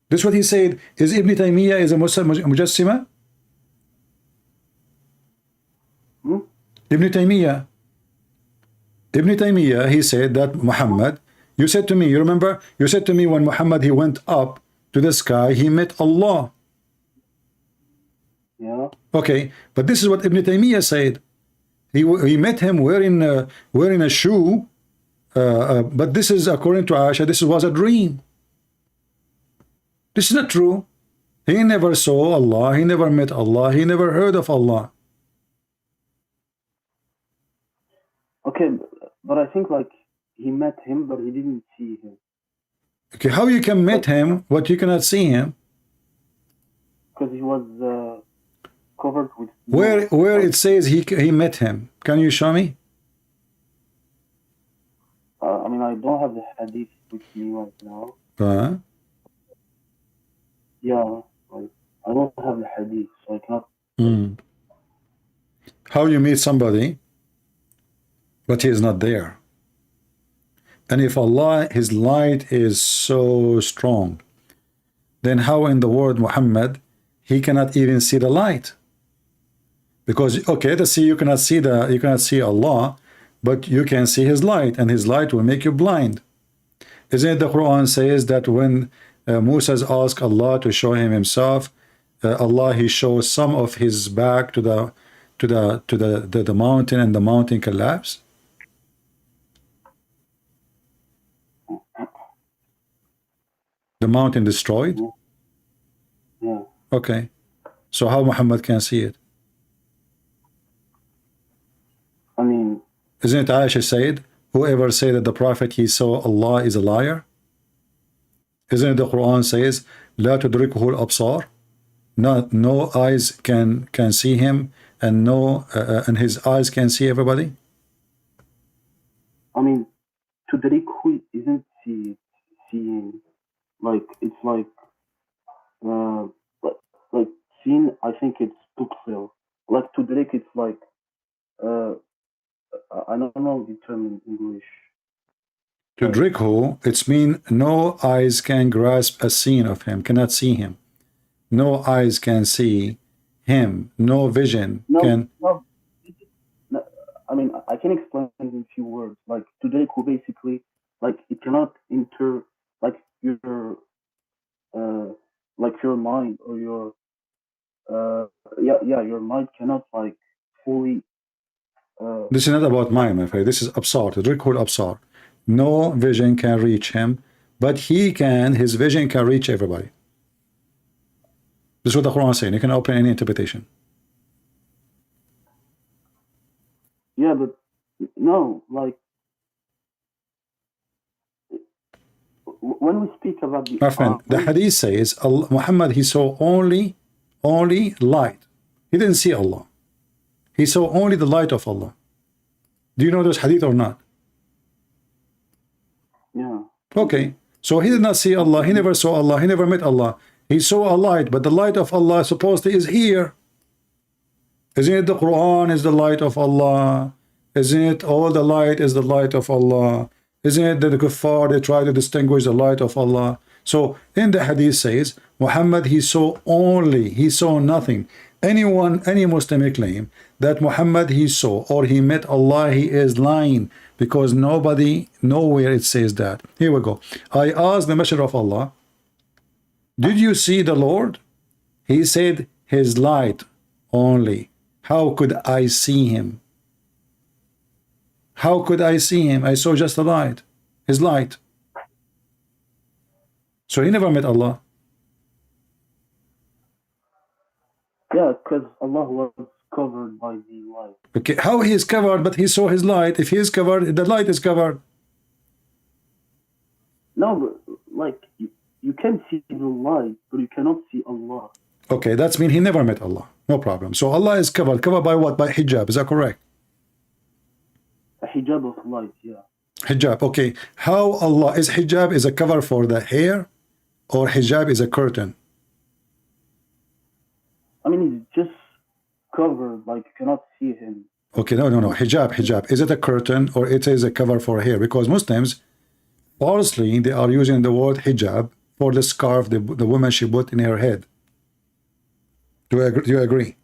This is what he said. Is Ibn Taymiyyah is a Muslim Mujassima? Ibn Taymiyyah. Ibn Taymiyyah, he said that Muhammad, you said to me, you remember? You said to me when Muhammad, he went up to the sky, he met Allah. Yeah. Okay, but this is what Ibn Taymiyyah said. He met him wearing a shoe, but this is according to Aisha, this was a dream. This is not true. He never saw Allah, he never met Allah, he never heard of Allah. Okay, but I think like he met him, but he didn't see him. Okay, how you can meet him, but you cannot see him? Because he was covered with. Where it says he met him? Can you show me? I mean, I don't have the hadith with me right now. Yeah, like, I don't have the hadith, so I cannot. How you meet somebody, but he is not there? And if Allah, his light is so strong, then how in the word Muhammad, he cannot even see the light? Because, okay, to see, you cannot see Allah, but you can see his light, and his light will make you blind. Isn't it the Quran says that when Moses asked Allah to show him himself, Allah, he shows some of his back to the mountain, and the mountain collapsed? The mountain destroyed? Yeah. Okay. So how Muhammad can see it? I mean, isn't it Aisha said, whoever said that the Prophet he saw Allah is a liar? Isn't it the Quran says, لا تدركه الأبصار? No eyes can see him, and and his eyes can see everybody? I mean, Tariq isn't seeing. Like it's like seen. I think it's tubsir. Like Tariq, it's like I don't know the term in English. Tudrikhu, it's mean no eyes can grasp a scene of him, cannot see him. No eyes can see him. No vision can. No, I mean, I can explain in a few words. Like Tudrikhu, basically, like it cannot enter like your mind or your your mind cannot like fully. This is not about mind, my friend. This is absar. Tudrikhu al-absar. No vision can reach him, but he can. His vision can reach everybody. This is what the Quran is saying. You can open any interpretation. Yeah, but no, like when we speak about the my friend, the hadith says Muhammad, he saw only light. He didn't see Allah. He saw only the light of Allah. Do you know this hadith or not? Yeah. Okay, so he did not see Allah. He never saw Allah. He never met Allah. He saw a light, but the light of Allah supposedly is here. Isn't it the Quran is the light of Allah? Isn't it all the light is the light of Allah? Isn't it that the kuffar, they try to distinguish the light of Allah? So in the hadith says, Muhammad, he saw nothing. Any Muslim may claim that Muhammad he saw or he met Allah, he is lying, because nowhere it says that. Here we go. I asked the Messenger of Allah, did you see the Lord? He said, his light only. How could I see him? How could I see him? I saw just the light. his light. So he never met Allah. Yeah, because Allah was covered by the light. Okay, how he is covered, but he saw his light? If he is covered, the light is covered. No, but like you can see the light, but you cannot see Allah. Okay, that's mean he never met Allah. No problem. So Allah is covered. Covered by what? By hijab. Is that correct? A hijab of light, yeah. Hijab. Okay. How Allah is hijab is a cover for the hair, or hijab is a curtain? I mean, it's just covered, like you cannot see him. Okay, no. Hijab. Is it a curtain or it is a cover for hair? Because Muslims, falsely, they are using the word hijab for the scarf the woman she put in her head. Do you agree?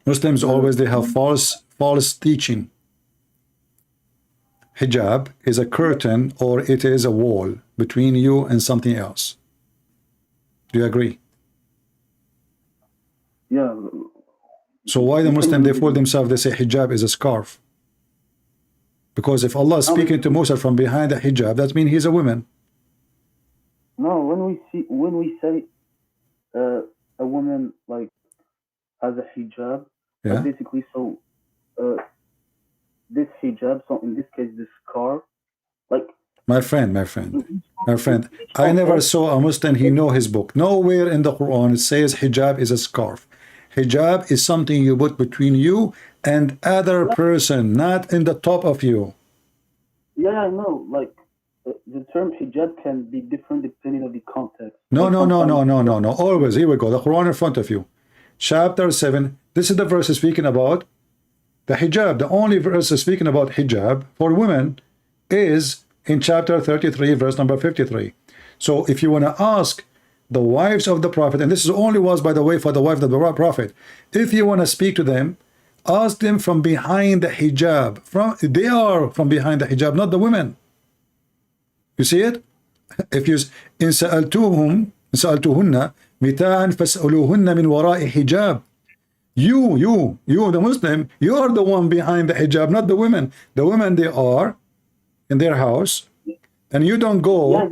Muslims always, they have false teaching. Hijab is a curtain or it is a wall between you and something else. Do you agree? Yeah. So why the Muslim, they fool themselves, they say hijab is a scarf? Because if Allah is speaking to Musa from behind the hijab, that means he's a woman. No, when we say a woman like has a hijab, yeah, basically, so this hijab, so in this case this scarf, like my friend, I never saw a Muslim he know his book. Nowhere in the Quran it says hijab is a scarf. Hijab is something you put between you and other person, not in the top of you. Yeah, I know. Like the term hijab can be different depending on the context. No. Always, here we go. The Quran in front of you. Chapter 7. This is the verse speaking about the hijab. The only verse speaking about hijab for women is in chapter 33, verse number 53. So if you want to ask the wives of the Prophet, and this is only was, by the way, for the wives of the Prophet, if you want to speak to them, ask them from behind the hijab. They are from behind the hijab, not the women. You see it? If you in sa'altuhunna mita'an fas'aluhunna min wara'i hijab. You, the Muslim, you are the one behind the hijab, not the women. The women, they are in their house, and you don't go.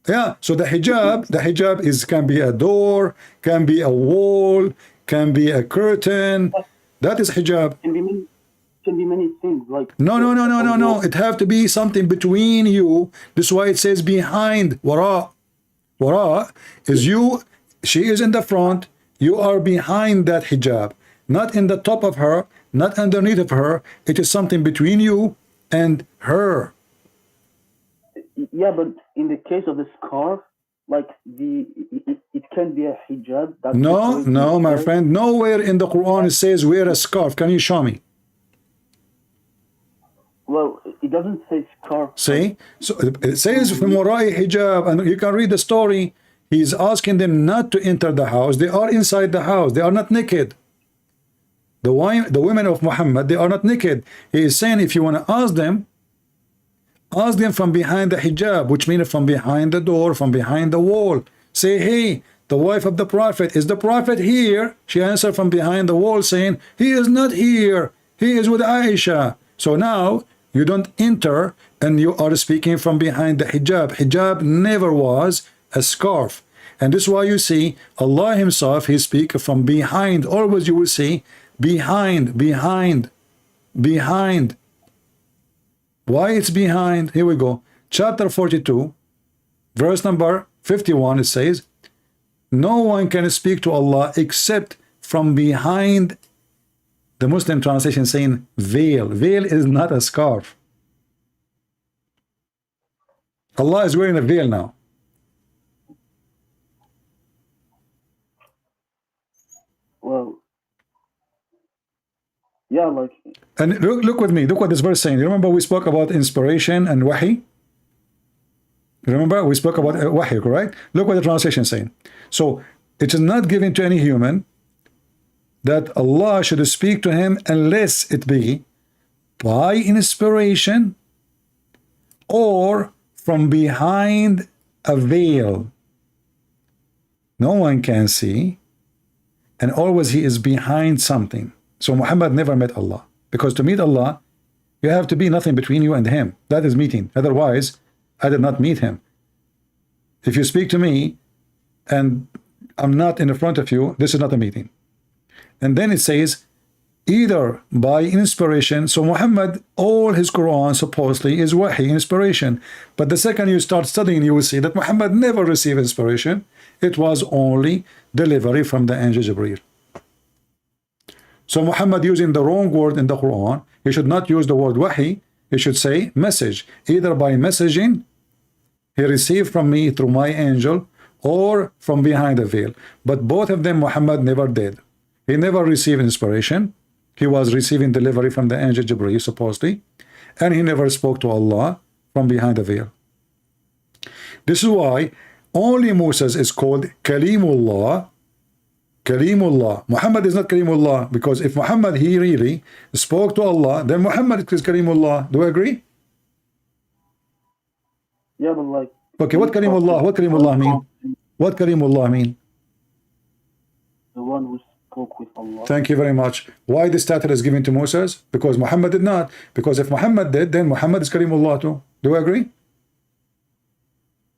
Yeah, so the hijab is can be a door, can be a wall, can be a curtain. That is hijab. Can be many things. Like no. It have to be something between you. This is why it says behind. Wara is you. She is in the front. You are behind that hijab, not in the top of her, not underneath of her. It is something between you and her. Yeah, but in the case of the scarf, like it can be a hijab. No, my friend. Nowhere in the Quran it says wear a scarf. Can you show me? Well, it doesn't say scarf. See? So it says from wara'i hijab, and you can read the story. He's asking them not to enter the house. They are inside the house. They are not naked. The women of Muhammad, they are not naked. He is saying if you want to ask them from behind the hijab, which means from behind the door, from behind the wall. Say, hey, the wife of the Prophet, is the Prophet here? She answered from behind the wall saying, he is not here. He is with Aisha. So now you don't enter and you are speaking from behind the hijab. Hijab never was a scarf. And this is why you see Allah himself, he speaks from behind. Always you will see behind. Why it's behind? Here we go. Chapter 42, verse number 51, it says, no one can speak to Allah except from behind. The Muslim translation saying veil. Veil is not a scarf. Allah is wearing a veil now. Well, yeah, like. And look with me. Look what this verse is saying. You remember we spoke about inspiration and wahi? Remember we spoke about wahi, right? Look what the translation is saying. So it is not given to any human that Allah should speak to him unless it be by inspiration or from behind a veil. No one can see, and always he is behind something. So Muhammad never met Allah, because to meet Allah You have to be nothing between you and him. That is meeting. Otherwise, I did not meet him. If you speak to me and I'm not in front of you, this is not a meeting. And then it says, either by inspiration. So Muhammad, all his Quran supposedly is wahi, inspiration. But the second you start studying, you will see that Muhammad never received inspiration. It was only delivery from the angel Jibreel. So Muhammad using the wrong word in the Quran. He should not use the word wahi. He should say message. Either by messaging, he received from me through my angel, or from behind the veil. But both of them Muhammad never did. He never received inspiration. He was receiving delivery from the angel Jibreel supposedly, and he never spoke to Allah from behind the veil. This is why only Moses is called Kalimullah. Kalimullah. Muhammad is not Kalimullah, because if Muhammad he really spoke to Allah, then Muhammad is Kalimullah. Do you agree? Yeah, but like. Okay, what Kalimullah? What Kalimullah mean? What Kalimullah mean? The one who spoke with Allah. Thank you very much. Why this title is given to Moses? Because Muhammad did not. Because if Muhammad did, then Muhammad is Kalimullah too. Do you agree?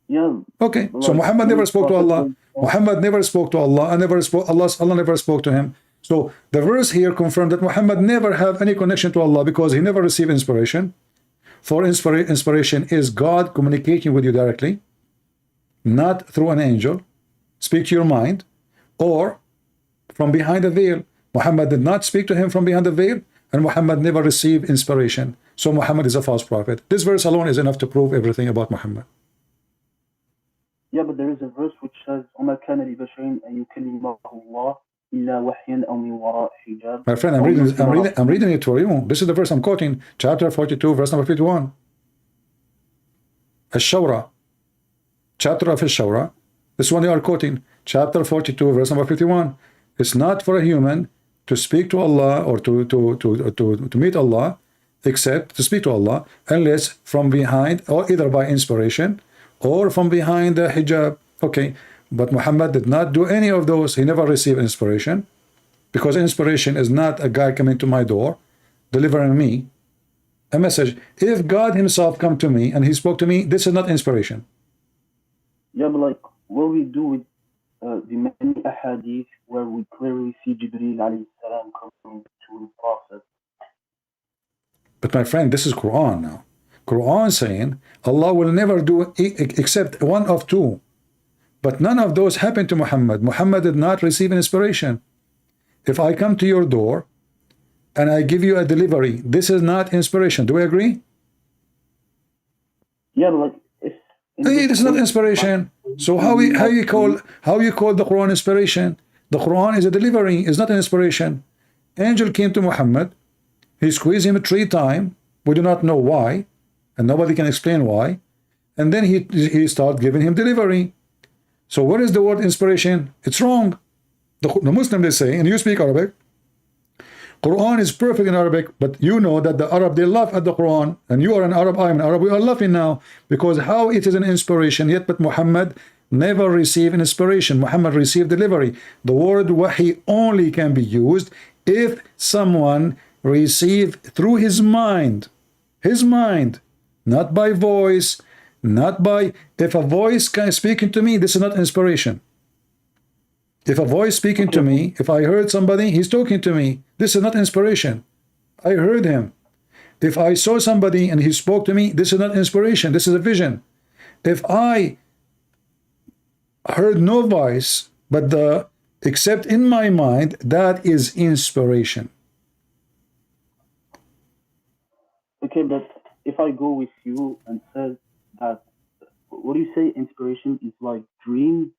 Yeah. Okay, so Muhammad never spoke to Allah. Muhammad never spoke to Allah. Allah never spoke to him. So the verse here confirmed that Muhammad never have any connection to Allah, because he never received inspiration. For inspiration is God communicating with you directly, not through an angel. Speak to your mind, or from behind a veil. Muhammad did not speak to him from behind the veil, and Muhammad never received inspiration. So Muhammad is a false prophet. This verse alone is enough to prove everything about Muhammad. Yeah, but there is a verse which says, وَمَا كَانَ لِبَشَرٍ أَن يُكَلِّمَهُ اللَّهُ إِلَّا وَحْيًا أَوْ مِنْ وَرَاءِ حِجَابٍ. My friend, I'm reading it for you. This is the verse I'm quoting, chapter 42, verse number 51. Ash-Shawra, chapter of Ash-Shawra. This one you are quoting, chapter 42, verse number 51. It's not for a human to speak to Allah, or to meet Allah, except to speak to Allah, unless from behind, or either by inspiration, or from behind the hijab. Okay, but Muhammad did not do any of those. He never received inspiration, because inspiration is not a guy coming to my door delivering me a message. If God himself come to me and he spoke to me, this is not inspiration. Yeah, but like what we do with the many ahadith where we clearly see Jibreel alayhi salam coming to the Prophet. But my friend, this is Quran now. Quran saying Allah will never do except one of two. But none of those happened to Muhammad. Muhammad did not receive inspiration. If I come to your door and I give you a delivery, this is not inspiration. Do we agree? Yeah, but like hey, this is not inspiration. So how you call the Quran inspiration? The Quran is a delivery, it's not an inspiration. Angel came to Muhammad, he squeezed him 3 times. We do not know why, and nobody can explain why. And then he started giving him delivery. So where is the word inspiration? It's wrong. The Muslim, they say, and you speak Arabic, Quran is perfect in Arabic, but you know that the Arab, they laugh at the Quran, and you are an Arab, I am an Arab, we are laughing now, because how it is an inspiration, yet but Muhammad never received inspiration. Muhammad received delivery. The word wahi only can be used if someone received through his mind, not by voice, not by, if a voice can speaking to me, this is not inspiration. If a voice speaking to me, if I heard somebody, he's talking to me, this is not inspiration. I heard him. If I saw somebody and he spoke to me, this is not inspiration, this is a vision. If I heard no voice, but except in my mind, that is inspiration. Okay, but if I go with you and say that, what do you say inspiration is like dreams?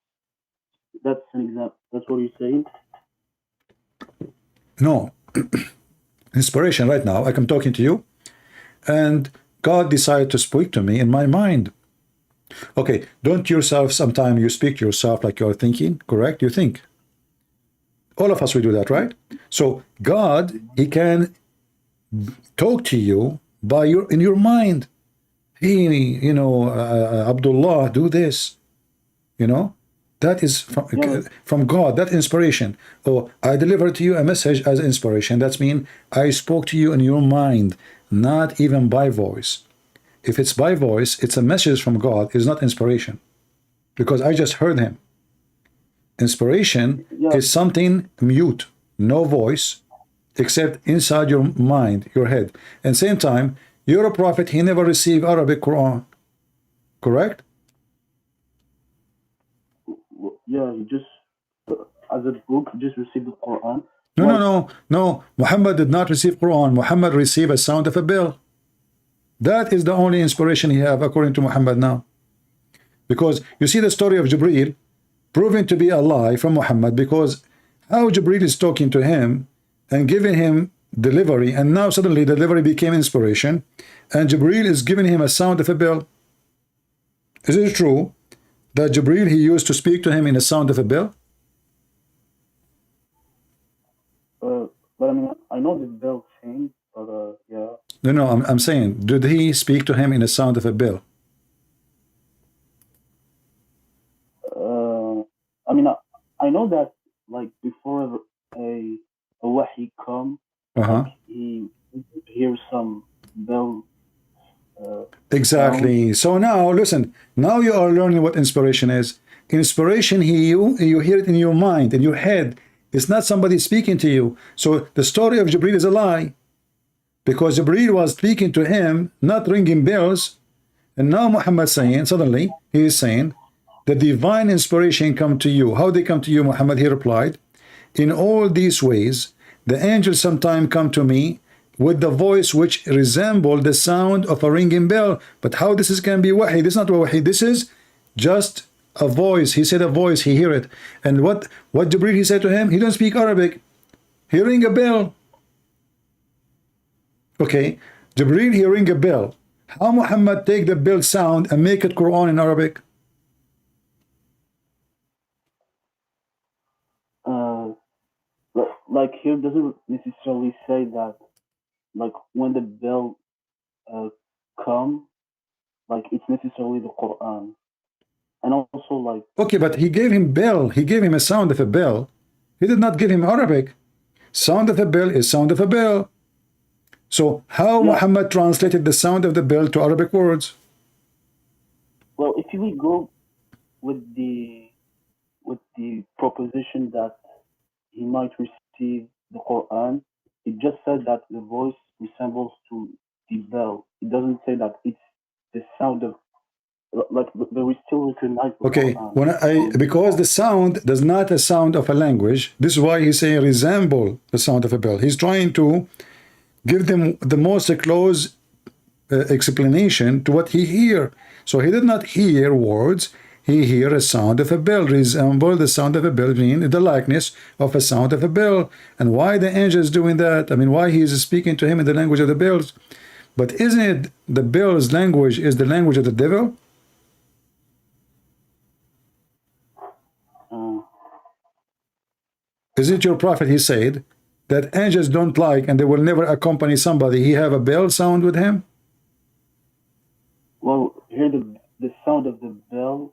That's an example. That's what you're saying? No. Inspiration right now, like I'm talking to you, and God decided to speak to me in my mind. Okay, don't yourself, sometimes you speak to yourself like you're thinking, correct? You think. All of us, we do that, right? So God, he can talk to you in your mind. Hey, you know, Abdullah, do this. You know, that is from God, that inspiration. Oh, I delivered to you a message as inspiration. That means I spoke to you in your mind. not even by voice. If it's by voice, it's a message from God, it's not inspiration. Because I just heard him. Inspiration is something mute, no voice, except inside your mind, your head. And same time, you're a prophet, he never received Arabic Quran. Correct? Yeah, he just, as a book, he just received the Quran. No. Muhammad did not receive Quran. Muhammad received a sound of a bell. That is the only inspiration he have according to Muhammad now. Because you see the story of Jibreel proven to be a lie from Muhammad, because how Jibreel is talking to him and giving him delivery, and now suddenly delivery became inspiration, and Jibreel is giving him a sound of a bell. Is it true that Jibreel, he used to speak to him in a sound of a bell? But I mean, I know the bell changed, but yeah. No, I'm saying, did he speak to him in a sound of a bell? I mean, I know that, like, before a wahi come, like, he hears some bell. Exactly. So now, listen, now you are learning what inspiration is. Inspiration, you hear it in your mind, in your head. It's not somebody speaking to you. So the story of Jibreel is a lie, because Jibreel was speaking to him, not ringing bells. And now Muhammad saying, suddenly, he is saying, the divine inspiration come to you. How they come to you, Muhammad? He replied, in all these ways, the angels sometimes come to me with the voice which resemble the sound of a ringing bell. But how this is can be wahi? This is not wahi. This is just a voice. He said a voice. He hear it. And what Jibreel he said to him? He don't speak Arabic. He ring a bell. Okay, Jibreel he ring a bell. How Muhammad take the bell sound and make it Quran in Arabic? Like here doesn't necessarily say that, like, when the bell come, like, it's necessarily the Quran. And also, like, okay, but he gave him bell. He gave him a sound of a bell. He did not give him Arabic. Sound of a bell is sound of a bell. So how Muhammad translated the sound of the bell to Arabic words? Well, if we go with the proposition that he might receive the Quran, it just said that the voice resembles to the bell. It doesn't say that it's the sound of, like, we still recognize the Quran. Because the sound does not a sound of a language. This is why he's saying resemble the sound of a bell. He's trying to give them the most close explanation to what he hear. So he did not hear words. He hear a sound of a bell, resemble the sound of a bell, mean the likeness of a sound of a bell. And why the angel is doing that? I mean, why he is speaking to him in the language of the bells? But isn't it the bell's language is the language of the devil? Isn't your prophet, he said, that angels don't like and they will never accompany somebody. He have a bell sound with him? Well, here the sound of the bell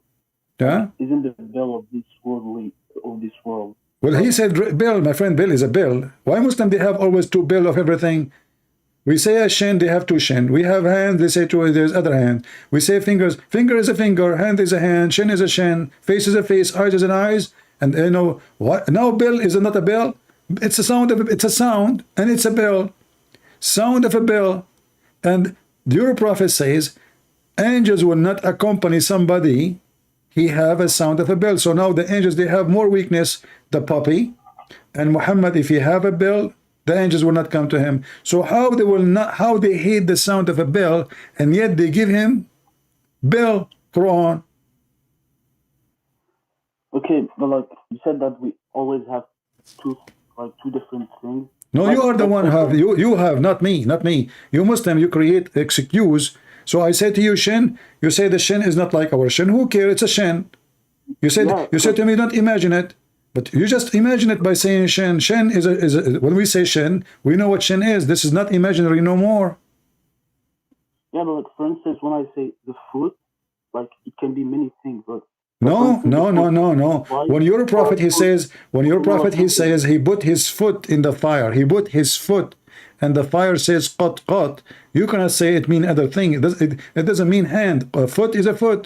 isn't the bell of this world. Well, he said bell, my friend, bell is a bell. Why Muslim they have always two bell of everything? We say a shin, they have two shin. We have hands, they say two, there's other hand. We say fingers, finger is a finger, hand is a hand, shin is a shin, face is a face, eyes is an eyes. And you know what? Now bell is not a bell. It's a sound of it's a sound and it's a bell. Sound of a bell. And your prophet says angels will not accompany somebody. He have a sound of a bell. So now the angels they have more weakness, the puppy. And Muhammad, if he have a bell, the angels will not come to him. So how they will not, how they hate the sound of a bell, and yet they give him bell Quran. Okay, but like you said that we always have two different things. No, like, you are the one who have you have, not me. You Muslim, you create excuse. So I say to you shin, you say the shin is not like our shin. Who cares? It's a shin. You said you said to me, don't imagine it. But you just imagine it by saying shin. Shin is a when we say shin, we know what shin is. This is not imaginary no more. Yeah, but like for instance, when I say the foot, like it can be many things, but no. When your prophet he says, he put his foot in the fire. He put his foot and the fire says qat qat, you cannot say it mean other thing. It doesn't mean hand. A foot is a foot.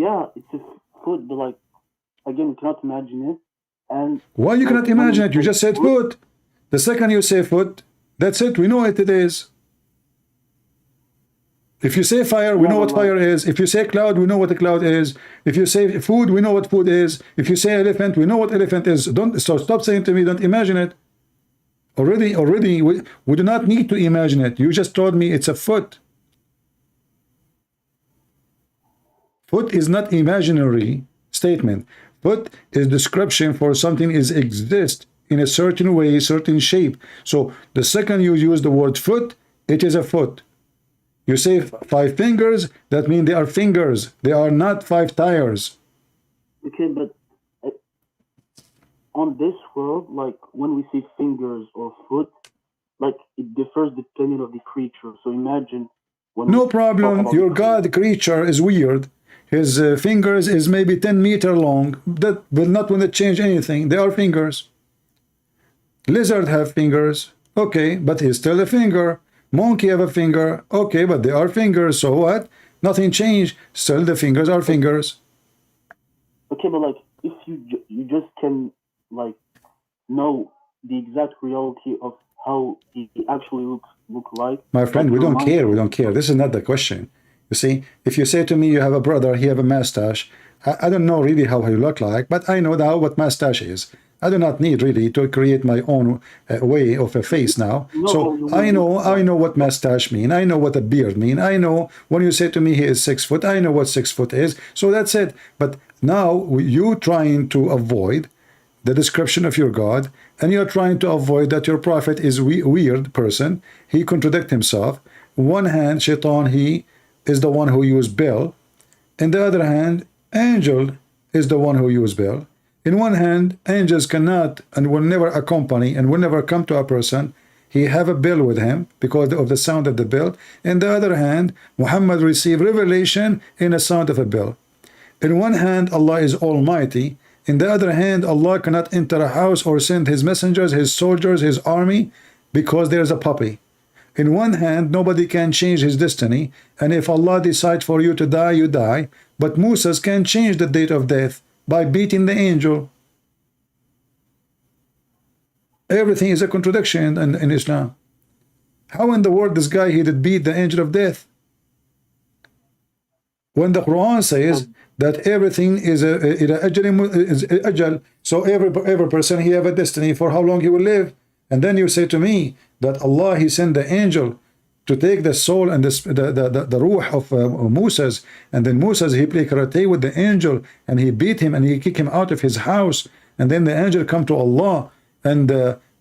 Yeah, it's a foot, but like, again, you cannot imagine it. And why you cannot imagine it? You just said foot. The second you say foot, that's it. We know what it is. If you say fire, we know what fire is. If you say cloud, we know what a cloud is. If you say food, we know what food is. If you say elephant, we know what elephant is. So stop saying to me, don't imagine it. Already, we do not need to imagine it. You just told me it's a foot. Foot is not imaginary statement. Foot is description for something is exist in a certain way, certain shape. So the second you use the word foot, it is a foot. You say 5 fingers, that means they are fingers. They are not 5 tires. Okay, but on this world, like when we say fingers or foot, like it differs depending on the creature. So imagine when no problem. Your God creature is weird. His fingers is maybe 10 meters long. That will not want to change anything. They are fingers. Lizard have fingers. Okay, but he's still a finger. Monkey have a finger. Okay, but they are fingers. So what? Nothing changed. Still the fingers are fingers. Okay, but like if you just can like know the exact reality of how he actually look like. My friend, we don't care. We don't care. This is not the question. You see, if you say to me you have a brother, he have a mustache, I don't know really how he look like, but I know now what mustache is. I do not need really to create my own way of a face now. So I know what mustache mean. I know what a beard mean. I know when you say to me he is 6 foot, I know what 6 foot is. So that's it. But now you trying to avoid the description of your God, and you're trying to avoid that your prophet is weird person. He contradict himself. One hand, Shaitan, he is the one who used Bill. In the other hand, angel is the one who used Bill. In one hand, angels cannot and will never accompany and will never come to a person. He have a bill with him because of the sound of the bill. In the other hand, Muhammad received revelation in the sound of a bill. In one hand, Allah is almighty. In the other hand, Allah cannot enter a house or send his messengers, his soldiers, his army because there's a puppy. In one hand, nobody can change his destiny. And if Allah decides for you to die, you die. But Moses can change the date of death by beating the angel. Everything is a contradiction in Islam. How in the world this guy he did beat the angel of death? When the Quran says that everything is ajal, so every person he have a destiny for how long he will live. And then you say to me that Allah he sent the angel to take the soul and the ruh of Moses, and then Moses he played karate with the angel and he beat him and he kicked him out of his house, and then the angel come to Allah and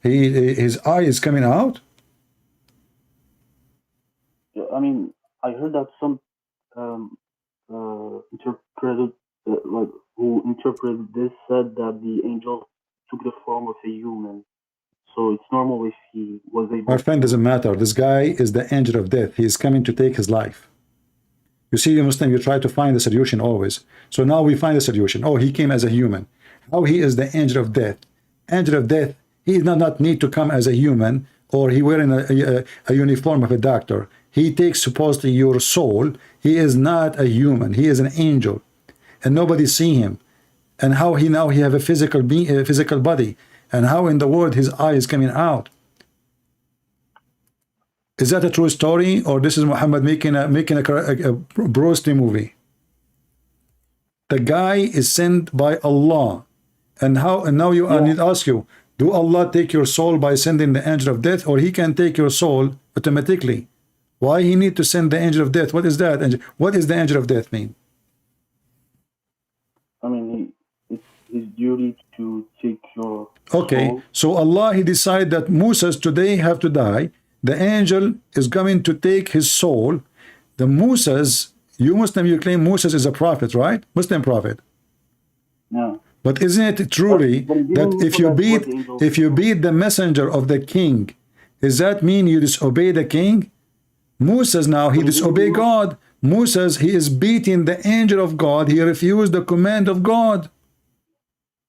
his eye is coming out. I mean, I heard that some interpreted like who interpreted this said that the angel took the form of a human. So it's normal if he was able. My friend, doesn't matter. This guy is the angel of death. He is coming to take his life. You see, you Muslim, you try to find the solution always. So now we find the solution. Oh, he came as a human. How he is the angel of death? Angel of death, he does not need to come as a human or he wearing a uniform of a doctor. He takes supposedly your soul. He is not a human. He is an angel, and nobody see him. And how he now he have a physical body. And how in the world his eye is coming out? Is that a true story, or this is Muhammad making a Bruce Lee movie? The guy is sent by Allah, and how? And now I need to ask you: do Allah take your soul by sending the angel of death, or He can take your soul automatically? Why He need to send the angel of death? What is that? What is the angel of death mean? I mean, it's his duty to take your okay soul. So Allah he decided that Moses today have to die. The angel is coming to take his soul. The Moses, you Muslim, you claim Moses is a prophet, right? Muslim prophet. No. But isn't it truly that if you beat the messenger of the king, does that mean you disobey the king? Moses now he disobeyed God. Moses he is beating the angel of God. He refused the command of God.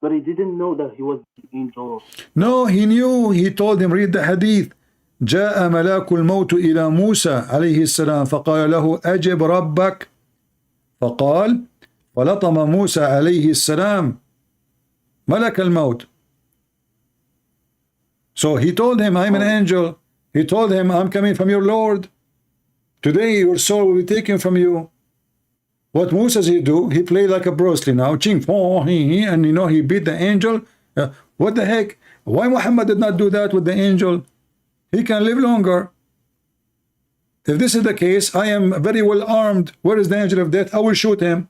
But he didn't know that he was the angel. No, he knew. He told him, read the hadith. جاء ملاك الموت إلى موسى عليه السلام فقال له أجب ربك فقال فلطم موسى عليه السلام ملك الموت. So he told him, I'm an angel. He told him, I'm coming from your Lord. Today your soul will be taken from you. What Musa he do? He played like a Bruce Lee now. Ching, and you know, he beat the angel. What the heck? Why Muhammad did not do that with the angel? He can live longer. If this is the case, I am very well armed. Where is the angel of death? I will shoot him.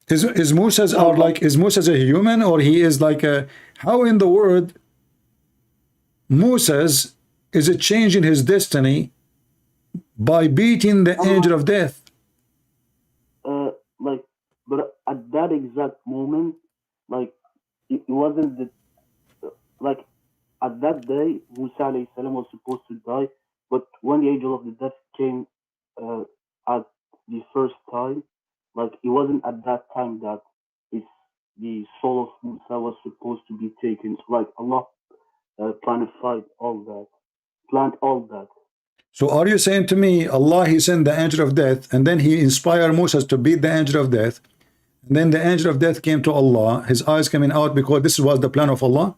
Is Musa's are like, is Musa's a human, or he is like a, how in the world Musa's is it changing his destiny by beating the angel of death? Like, but at that exact moment, like, it wasn't the, like, at that day, Musa alayhi salam was supposed to die, but when the angel of the death came at the first time, like, it wasn't at that time that the soul of Musa was supposed to be taken. So, like, Allah planned all that. So are you saying to me, Allah, he sent the angel of death, and then he inspired Musa to beat the angel of death, and then the angel of death came to Allah, his eyes coming out because this was the plan of Allah?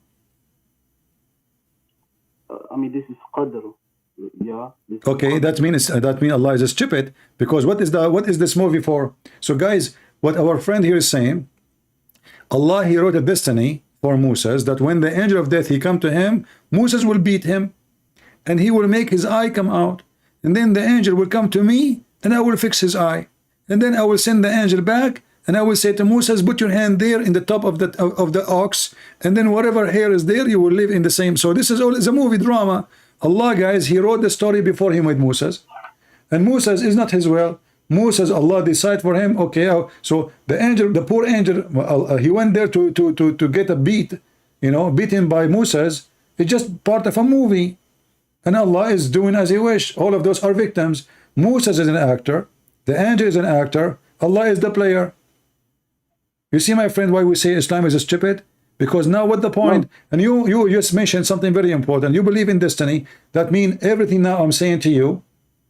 I mean, this is Qadr. Yeah. Okay, that means Allah is stupid, because what is this movie for? So guys, what our friend here is saying, Allah, he wrote a destiny for Musa that when the angel of death he come to him, Musa will beat him, and he will make his eye come out, and then the angel will come to me, and I will fix his eye, and then I will send the angel back, and I will say to Musa, put your hand there in the top of the ox, and then whatever hair is there, you will live in the same. So this is all is a movie drama. Allah, guys, he wrote the story before him with Musa, and Musa is not his will. Musa, Allah decide for him. Okay, so the angel, the poor angel, he went there to get a beat, you know, beaten by Musa. It's just part of a movie, and Allah is doing as he wish. All of those are victims. Musa is an actor, the angel is an actor, Allah is the player. You see, my friend, why we say Islam is stupid? Because now what the point? And you just mentioned something very important. You believe in destiny. That means everything now I'm saying to you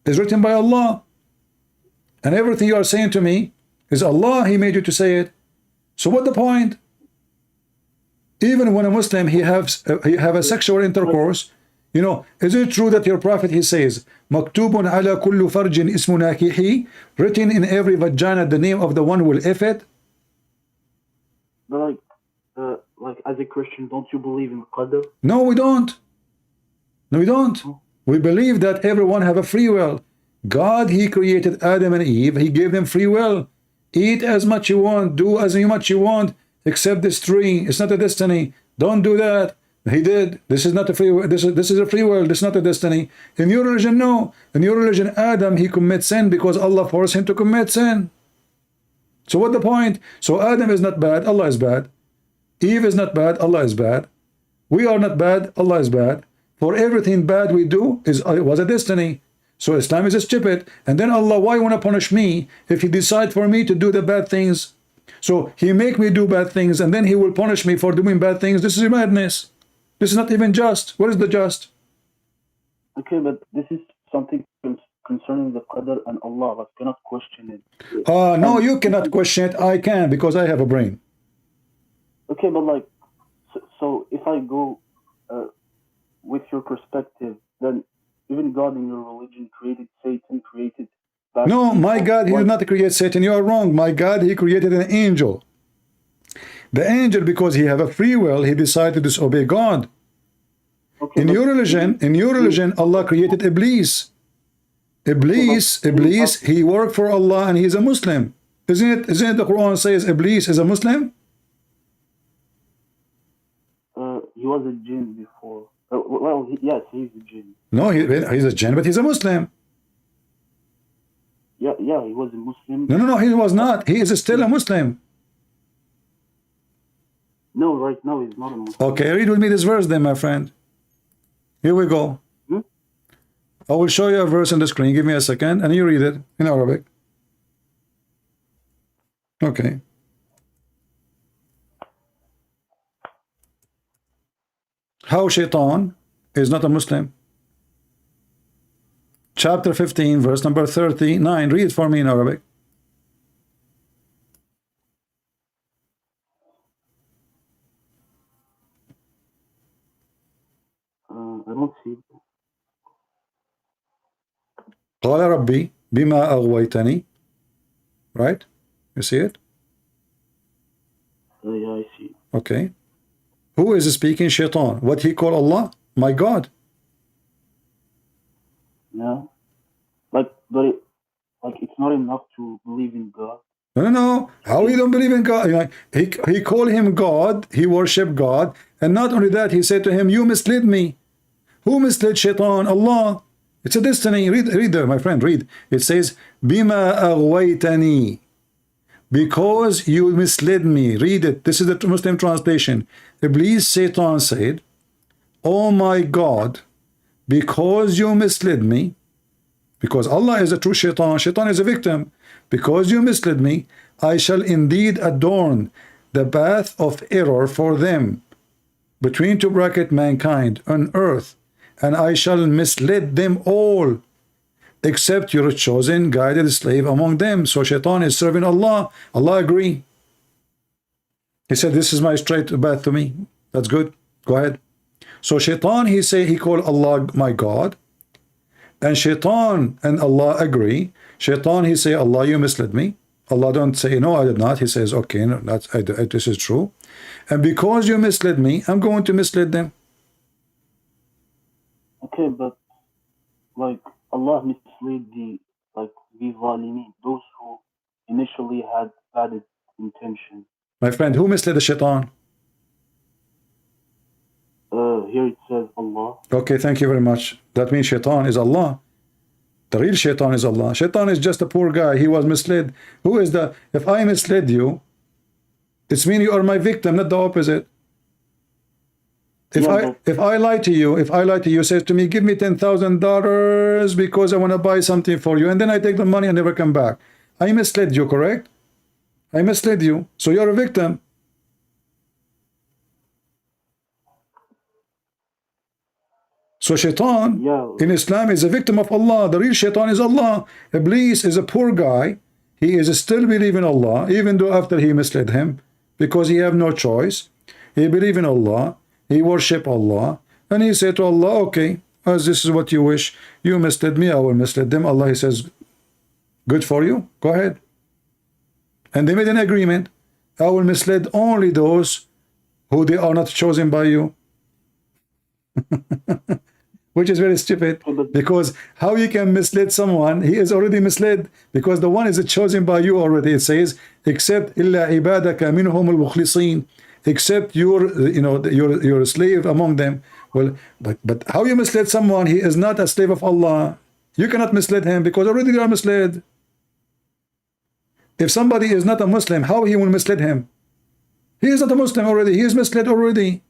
is written by Allah. And everything you are saying to me is Allah, he made you to say it. So what the point? Even when a Muslim, he have a sexual intercourse, you know, is it true that your prophet, he says, Maktubun ala kullu farjin ismu nakihi, written in every vagina the name of the one who will if it? But like as a Christian, don't you believe in Qadr? No, we don't. No, we don't. We believe that everyone have a free will. God, he created Adam and Eve. He gave them free will. Eat as much you want, do as much you want, except this tree. It's not a destiny. Don't do that. He did. This is not a free will. This is a free will. This is not a destiny. In your religion, no. In your religion, Adam, he commits sin because Allah forced him to commit sin. So what the point? So Adam is not bad, Allah is bad. Eve is not bad, Allah is bad. We are not bad, Allah is bad. For everything bad we do was a destiny. So Islam is stupid. And then Allah, why want to punish me if he decide for me to do the bad things? So he make me do bad things, and then he will punish me for doing bad things. This is madness. This is not even just. What is the just? Okay, but this is something concerning the Qadr and Allah. I cannot question it. No, you cannot question it. I can, because I have a brain. Okay, but like, so if I go with your perspective, then even God in your religion created Satan, created bad No, people. my God, he did not create Satan. You are wrong. My God, he created an angel. The angel, because he have a free will, he decided to disobey God. Okay, in your religion, Allah created Iblis. Iblis, he worked for Allah and he is a Muslim. Isn't it the Quran says Iblis is a Muslim? He was a jinn before. Well, yes, he's a jinn. No, he's a jinn, but he's a Muslim. Yeah, he was a Muslim. No, he was not. He is still a Muslim. No, right now he's not a Muslim. Okay, read with me this verse then, my friend. Here we go. I will show you a verse on the screen. Give me a second, and you read it in Arabic. Okay. How shaitan is not a Muslim. Chapter 15, verse number 39. Read it for me in Arabic. I don't see it. قال ربي بما أغويتني. Right? You see it? Yeah, I see it. Okay. Who is speaking? Shaitan. What he call Allah? My God. Yeah. But it's not enough to believe in God. No. How you don't believe in God? He called him God. He worshiped God. And not only that, he said to him, you misled me. Who misled Shaitan? Allah. It's a destiny. Read there, my friend. Read. It says, Bima aghwaytani. Because you misled me. Read it. This is the Muslim translation. Iblis, Satan said, oh my God, because you misled me, because Allah is a true Shaitan, Shaitan is a victim, because you misled me, I shall indeed adorn the path of error for them, between two bracket mankind on earth, and I shall mislead them all, except your chosen guided slave among them. So Shaitan is serving Allah. Allah agree. He said, this is my straight path to me. That's good. Go ahead. So Shaitan, he called Allah my God. And Shaitan and Allah agree. Shaitan, he say, Allah, you misled me. Allah don't say, no, I did not. He says, okay, no, this is true. And because you misled me, I'm going to mislead them. Okay, but like Allah misled the Zalimin, those who initially had bad intentions. My friend, who misled the Shaitan? Here it says Allah. Okay, thank you very much. That means Shaitan is Allah. The real Shaitan is Allah. Shaitan is just a poor guy. He was misled. Who is the... If I misled you, it's mean you are my victim, not the opposite. If I lie to you, says to me, give me $10,000 because I want to buy something for you, and then I take the money and never come back. I misled you, correct? I misled you. So you're a victim. So Shaitan in Islam is a victim of Allah. The real Shaitan is Allah. Iblis is a poor guy. He is still believing Allah, even though after he misled him, because he have no choice. He believe in Allah. He worship Allah. And he said to Allah, okay, as this is what you wish, you misled me, I will mislead them. Allah, he says, good for you. Go ahead. And they made an agreement. I will mislead only those who they are not chosen by you. Which is very stupid, because how you can mislead someone? He is already misled, because the one is chosen by you already. It says, except illa ibadaka minhum al-mukhlisin, except your slave among them. Well, but how you misled someone? He is not a slave of Allah. You cannot mislead him, because already you are misled. If somebody is not a Muslim, how he will mislead him? He is not a Muslim already. He is misled already.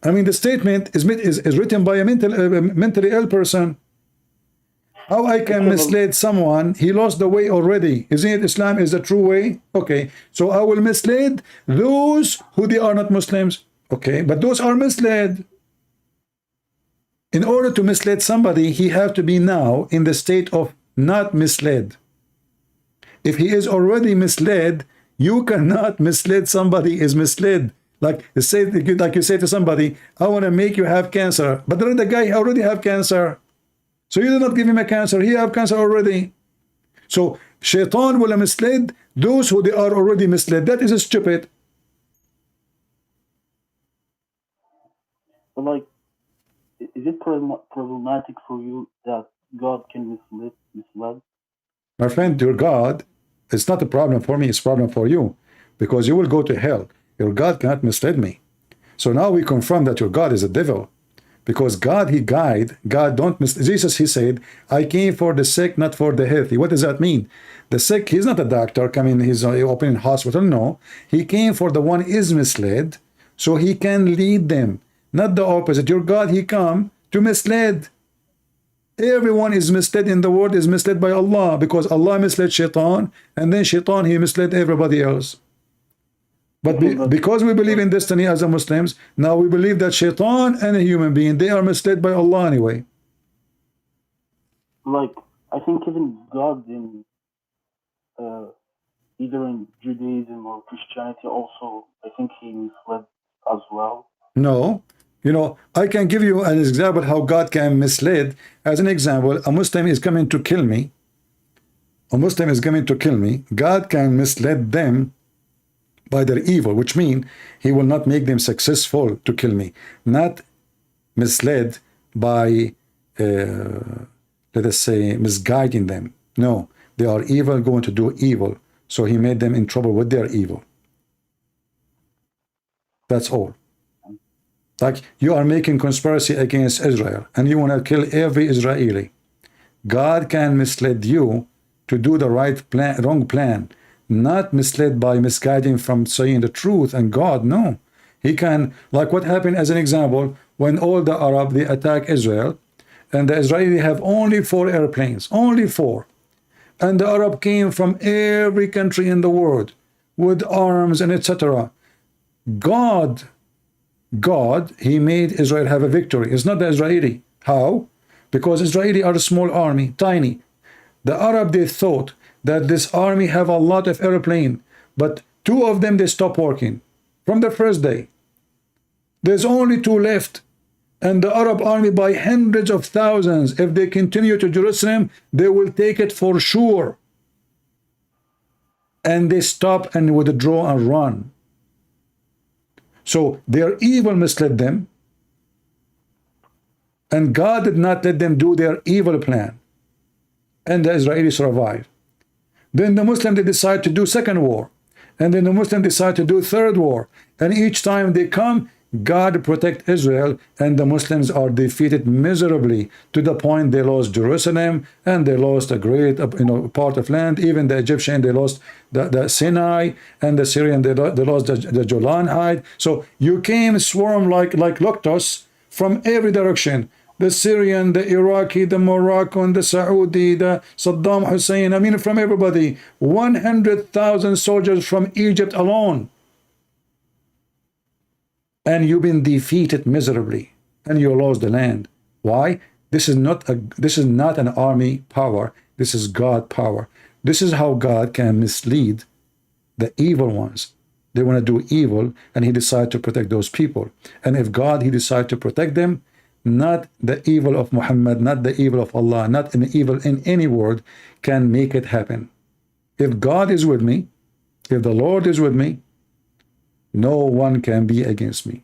I mean, the statement is written by a mentally ill person. How I can mislead someone? He lost the way already. Isn't it Islam is the true way? Okay, so I will mislead those who they are not Muslims. Okay, but those are misled. In order to mislead somebody, he have to be now in the state of not misled. If he is already misled, you cannot mislead somebody is misled. Like you say to somebody, I want to make you have cancer, but the guy already have cancer. So you do not give him a cancer. He have cancer already. So Shaitan will mislead those who they are already misled. That is stupid. But like, is it problematic for you that God can mislead? My friend, your God, it's not a problem for me. It's a problem for you, because you will go to hell. Your God cannot mislead me. So now we confirm that your God is a devil, because God, he guide. God don't mislead. Jesus, he said, I came for the sick, not for the healthy. What does that mean? The sick, he's not a doctor coming, he's opening hospital. No, he came for the one is misled, so he can lead them, not the opposite. Your God, he come to mislead. Everyone is misled in the world is misled by Allah, because Allah misled Shaitan, and then Shaitan, he misled everybody else. But because we believe in destiny as a Muslims, now we believe that shaitan and a human being, they are misled by Allah anyway. Like, I think even God in either in Judaism or Christianity also, I think he misled as well. No. You know, I can give you an example how God can mislead. As an example, a Muslim is coming to kill me. A Muslim is coming to kill me. God can mislead them by their evil, which means he will not make them successful to kill me. Not misled by, let us say, misguiding them. No, they are evil, going to do evil. So he made them in trouble with their evil. That's all. Like you are making conspiracy against Israel and you want to kill every Israeli. God can mislead you to do the right plan, wrong plan, not misled by misguiding from saying the truth and God. No, he can, like what happened as an example when all the Arab they attack Israel and the Israeli have only 4 airplanes, only 4, and the Arab came from every country in the world with arms and etc. God, he made Israel have a victory. It's not the Israeli. How? Because Israeli are a small army, tiny. The Arab, they thought that this army have a lot of airplane, but 2 of them, they stopped working from the first day. There's only 2 left. And the Arab army by hundreds of thousands, if they continue to Jerusalem, they will take it for sure. And they stop and withdraw and run. So their evil misled them. And God did not let them do their evil plan. And the Israelis survived. Then the Muslims, they decide to do second war. And then the Muslims decide to do third war. And each time they come, God protect Israel, and the Muslims are defeated miserably to the point they lost Jerusalem and they lost a great part of land. Even the Egyptian, they lost the Sinai, and the Syrian, they lost the Golan Heights. So you came swarm like locusts from every direction. The Syrian, the Iraqi, the Moroccan, the Saudi, the Saddam Hussein, I mean from everybody. 100,000 soldiers from Egypt alone. And you've been defeated miserably, and you lost the land. Why? This is not an army power. This is God power. This is how God can mislead the evil ones. They want to do evil, and he decides to protect those people. And if God, he decides to protect them, not the evil of Muhammad, not the evil of Allah, not an evil in any world can make it happen. If God is with me, if the Lord is with me, no one can be against me.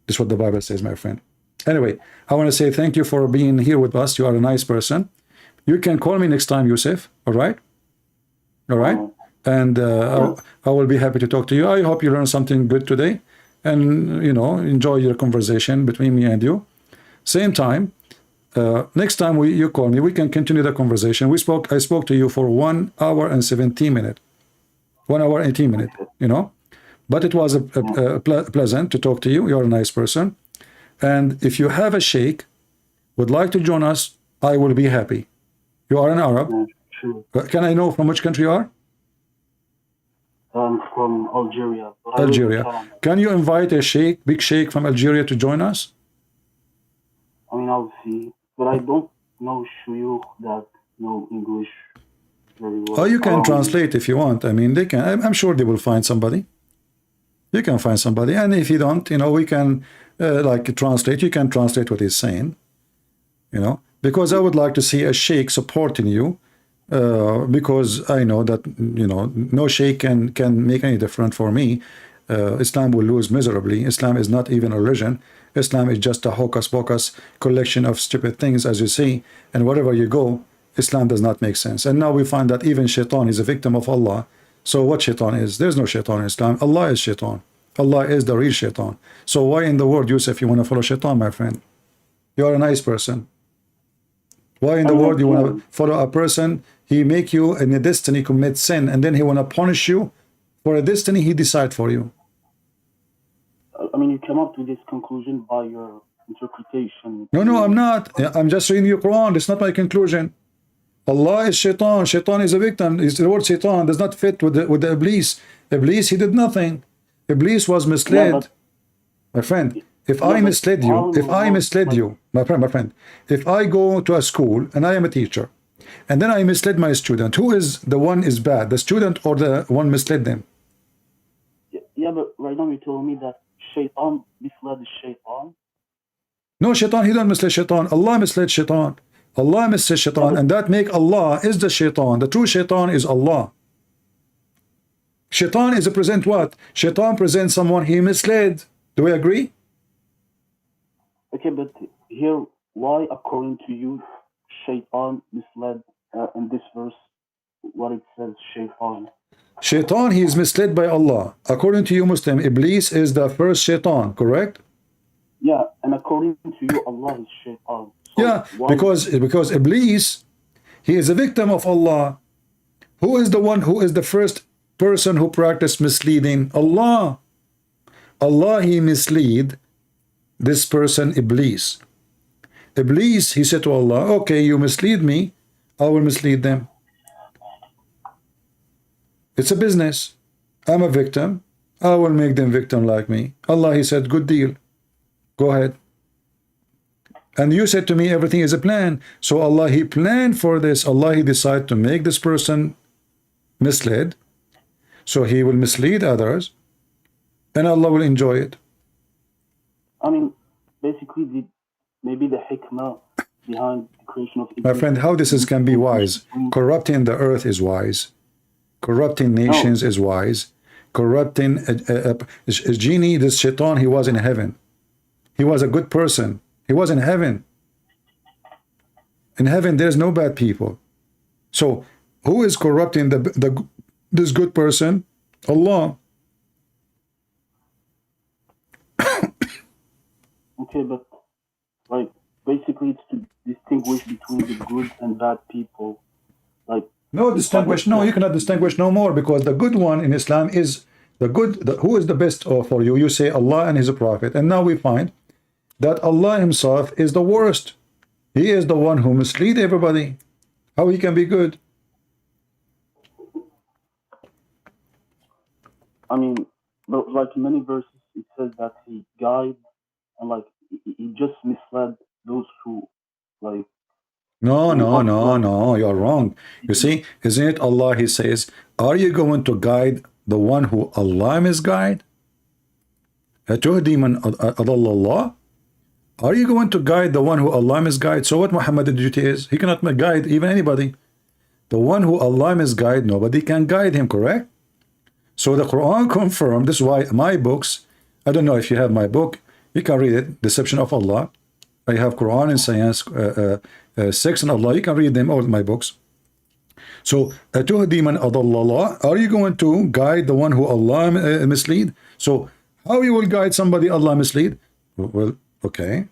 This is what the Bible says, my friend. Anyway, I want to say thank you for being here with us. You are a nice person. You can call me next time, Yusuf. All right? All right? And I will be happy to talk to you. I hope you learned something good today. And, enjoy your conversation between me and you. Same time, next time you call me, we can continue the conversation. I spoke to you for 1 hour and 17 minutes. 1 hour, 18 minutes, But it was pleasant to talk to you. You're a nice person. And if you have a sheikh, would like to join us, I will be happy. You are an Arab. Sure. Can I know from which country you are? I'm from Algeria. Algeria. Can you invite a sheikh, big sheikh from Algeria to join us? I mean, I'll see. But I don't know shuyukh that know English very well. Oh, you can translate if you want. I mean, they can. I'm sure they will find somebody. You can find somebody, and if you don't, we can translate. You can translate what he's saying, because I would like to see a sheikh supporting you, because I know that no sheikh can make any difference for me. Islam will lose miserably. Islam is not even a religion. Islam is just a hocus pocus collection of stupid things, as you see, and wherever you go, Islam does not make sense. And now we find that even shaitan is a victim of Allah. So what shaitan is? There's no shaitan in Islam. Allah is shaitan. Allah is the real shaitan. So why in the world, Yusuf, you want to follow shaitan, my friend? You are a nice person. Why in the world you want to follow a person? He make you in a destiny commit sin, and then he want to punish you for a destiny he decide for you. I mean, you come up to this conclusion by your interpretation. No, I'm not. I'm just reading your Quran. It's not my conclusion. Allah is shaitan. Shaitan is a victim. The word shaitan does not fit with the Iblis. Iblis, he did nothing. Iblis was misled. My friend, if I misled you, my friend, if I go to a school and I am a teacher, and then I misled my student, who is the one is bad, the student or the one misled them? Yeah, but right now you told me that Shaitan misled Shaitan. No, Shaitan, he don't mislead Shaitan. Allah misled Shaitan. Allah misled Shaitan, and that make Allah is the Shaitan. The true Shaitan is Allah. Shaitan is a present what? Shaitan presents someone he misled. Do we agree? Okay, but here, why, according to you, Shaitan misled in this verse, what it says, Shaitan? Shaitan, he is misled by Allah. According to you, Muslim, Iblis is the first Shaitan, correct? Yeah, and according to you, Allah is Shaitan. So yeah, because Iblis, he is a victim of Allah. Who is the one who is the first person who practiced misleading? Allah. Allah, he mislead this person, Iblis. Iblis, he said to Allah, okay, you mislead me, I will mislead them. It's a business. I'm a victim. I will make them victim like me. Allah, he said, good deal. Go ahead. And you said to me, everything is a plan. So Allah, he planned for this. Allah, he decided to make this person misled. So he will mislead others. And Allah will enjoy it. I mean, basically, maybe the hikmah behind the creation of Iblis. My friend, how this can be wise? Corrupting the earth is wise. Corrupting nations is wise. Corrupting a genie, this Shaitan, he was in heaven. He was a good person. He was in heaven. In heaven, there's no bad people. So, who is corrupting this good person? Allah. Okay, but like basically it's to distinguish between the good and bad people. Like no distinguish. No, you cannot distinguish no more, because the good one in Islam is the good. Who is the best for you? You say Allah and His Prophet, and now we find that Allah Himself is the worst. He is the one who mislead everybody. How He can be good? I mean, but like in many verses, it says that He guides and like He just misled those who like. No, you're wrong. You see, isn't it Allah? He says, are you going to guide the one who Allah misguide? أَتُهْدِي مَنْ أَضَلَّ اللَّهِ? Are you going to guide the one who Allah misguide? So what Muhammad's duty is? He cannot guide even anybody. The one who Allah misguide, nobody can guide him, correct? So the Quran confirmed, this is why my books, I don't know if you have my book, you can read it, Deception of Allah. I have Quran and Science, Sex and Allah, you can read them, all my books. So, أَتُهْدِي مَنْ أَضَلَّ اللَّهِ? Are you going to guide the one who Allah mislead? So, how you will guide somebody Allah mislead? Well, okay.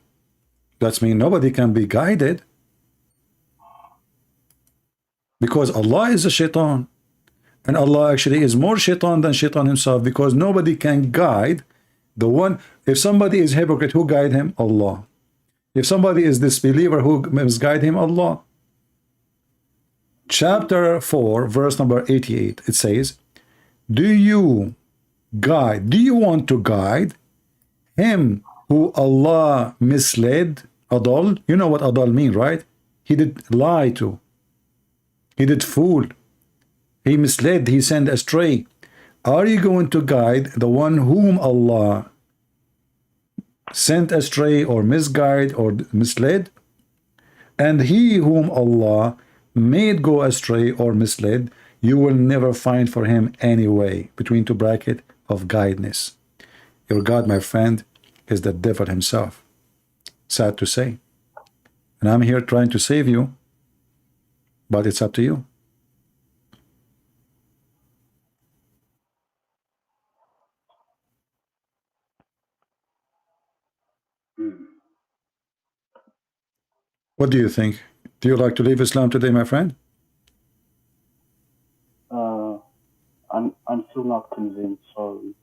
That means nobody can be guided. Because Allah is a shaitan. And Allah actually is more shaitan than shaitan himself, because nobody can guide the one. If somebody is hypocrite, who guide him? Allah. If somebody is disbeliever, who misguide him? Allah. Chapter 4, verse number 88, it says, do you want to guide him who Allah misled? Adal, you know what Adal mean, right? He did lie to. He did fool. He misled, he sent astray. Are you going to guide the one whom Allah sent astray or misguide or misled? And he whom Allah made go astray or misled, you will never find for him any way, between two brackets, of guidance. Your God, my friend, is the devil himself. Sad to say. And I'm here trying to save you, but it's up to you. What do you think? Do you like to leave Islam today, my friend? I'm still not convinced. Sorry.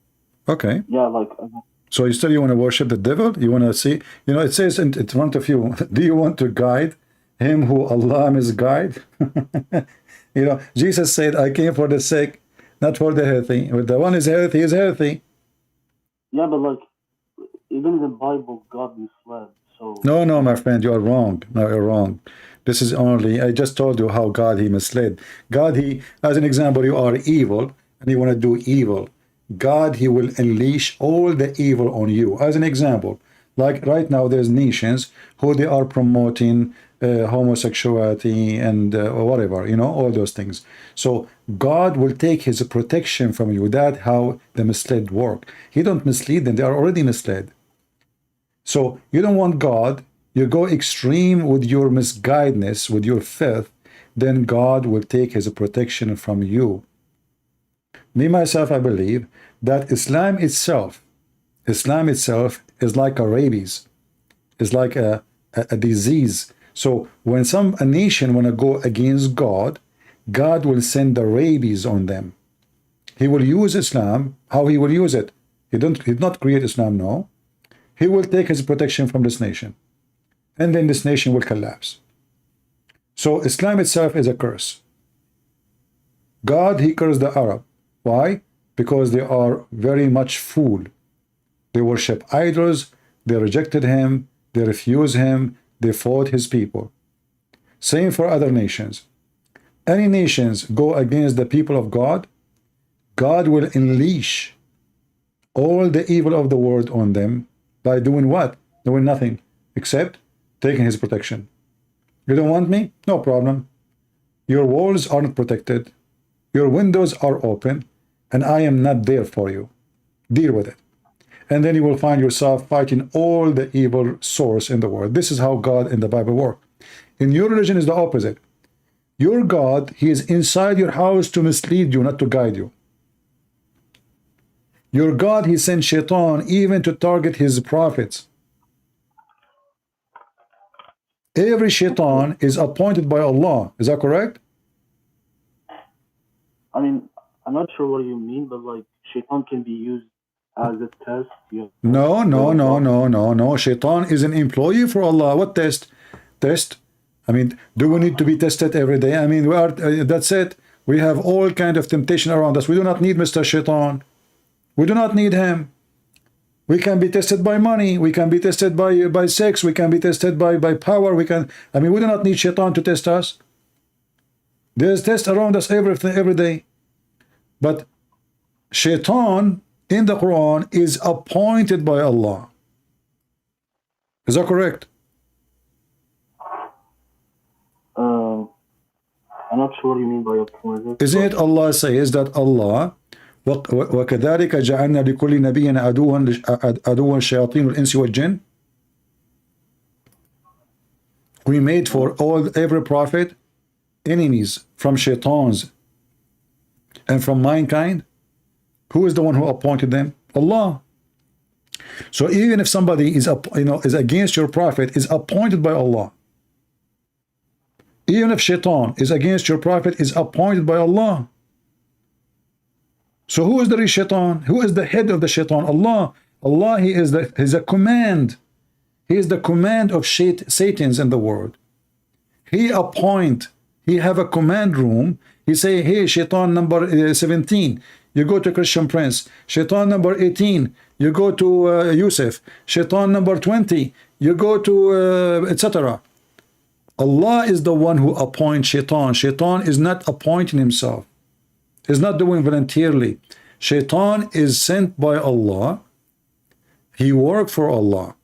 Okay. Yeah, like. So you want to worship the devil? You want to see? You know, it says in front of you. Do you want to guide him who Allah misguide? You know, Jesus said, "I came for the sake not for the healthy. The one is healthy is healthy. Yeah, but like, even in the Bible, God misled. So No, my friend, you are wrong. No, you're wrong. This is only, I just told you how God he misled. God he, as an example, you are evil and you want to do evil. God he will unleash all the evil on you. As an example, like right now there's nations who they are promoting homosexuality and whatever, you know, all those things. So God will take his protection from you. That's how the misled work. He don't mislead them. They are already misled. So you don't want God, you go extreme with your misguidedness, with your filth, then God will take his protection from you. Me, myself, I believe that Islam itself is like a rabies, is like a disease. So when a nation want to go against God, God will send the rabies on them. He will use Islam. How he will use it? He did not create Islam, no. He will take his protection from this nation. And then this nation will collapse. So Islam itself is a curse. God, he cursed the Arab. Why? Because they are very much fool. They worship idols. They rejected him. They refused him. They fought his people. Same for other nations. Any nations go against the people of God, God will unleash all the evil of the world on them by doing what? Doing nothing except taking his protection. You don't want me? No problem. Your walls are not protected. Your windows are open, and I am not there for you. Deal with it. And then you will find yourself fighting all the evil source in the world. This is how God in the Bible works. In your religion is the opposite. Your God, he is inside your house to mislead you, not to guide you. Your God, he sent shaitan even to target his prophets. Every shaitan is appointed by Allah. Is that correct? I mean, I'm not sure what you mean, but like, shaitan can be used as a test. No. Shaitan is an employee for Allah. What test? Test? I mean, do we need to be tested every day? I mean, we are. That's it. We have all kind of temptation around us. We do not need Mr. Shaitan. We do not need him. We can be tested by money. We can be tested by sex. We can be tested by power. We do not need Shaitan to test us. There's tests around us every day. But Shaitan in the Quran is appointed by Allah. Is that correct? I'm not sure what you mean by appointed. Isn't it Allah says that Allah وَكَذَلِكَ جَعَلْنَا لِكُلِّ نَبِيٍّ عَدُوًّا شَيَاطِينُ الْإِنسِ وَالْجِنِّ. We made for every prophet enemies from shaitans and from mankind. Who is the one who appointed them? Allah. So even if somebody is against your prophet, is appointed by Allah. Even if shaitan is against your prophet, is appointed by Allah. So who is the shaitan? Who is the head of the shaitan? Allah. Allah, he is a command. He is the command of Satans in the world. He have a command room. He say, hey, shaitan number 17, you go to Christian Prince. Shaitan number 18, you go to Yusuf. Shaitan number 20, you go to etc. Allah is the one who appoints shaitan. Shaitan is not appointing himself. He's not doing voluntarily. Shaitan is sent by Allah. He works for Allah.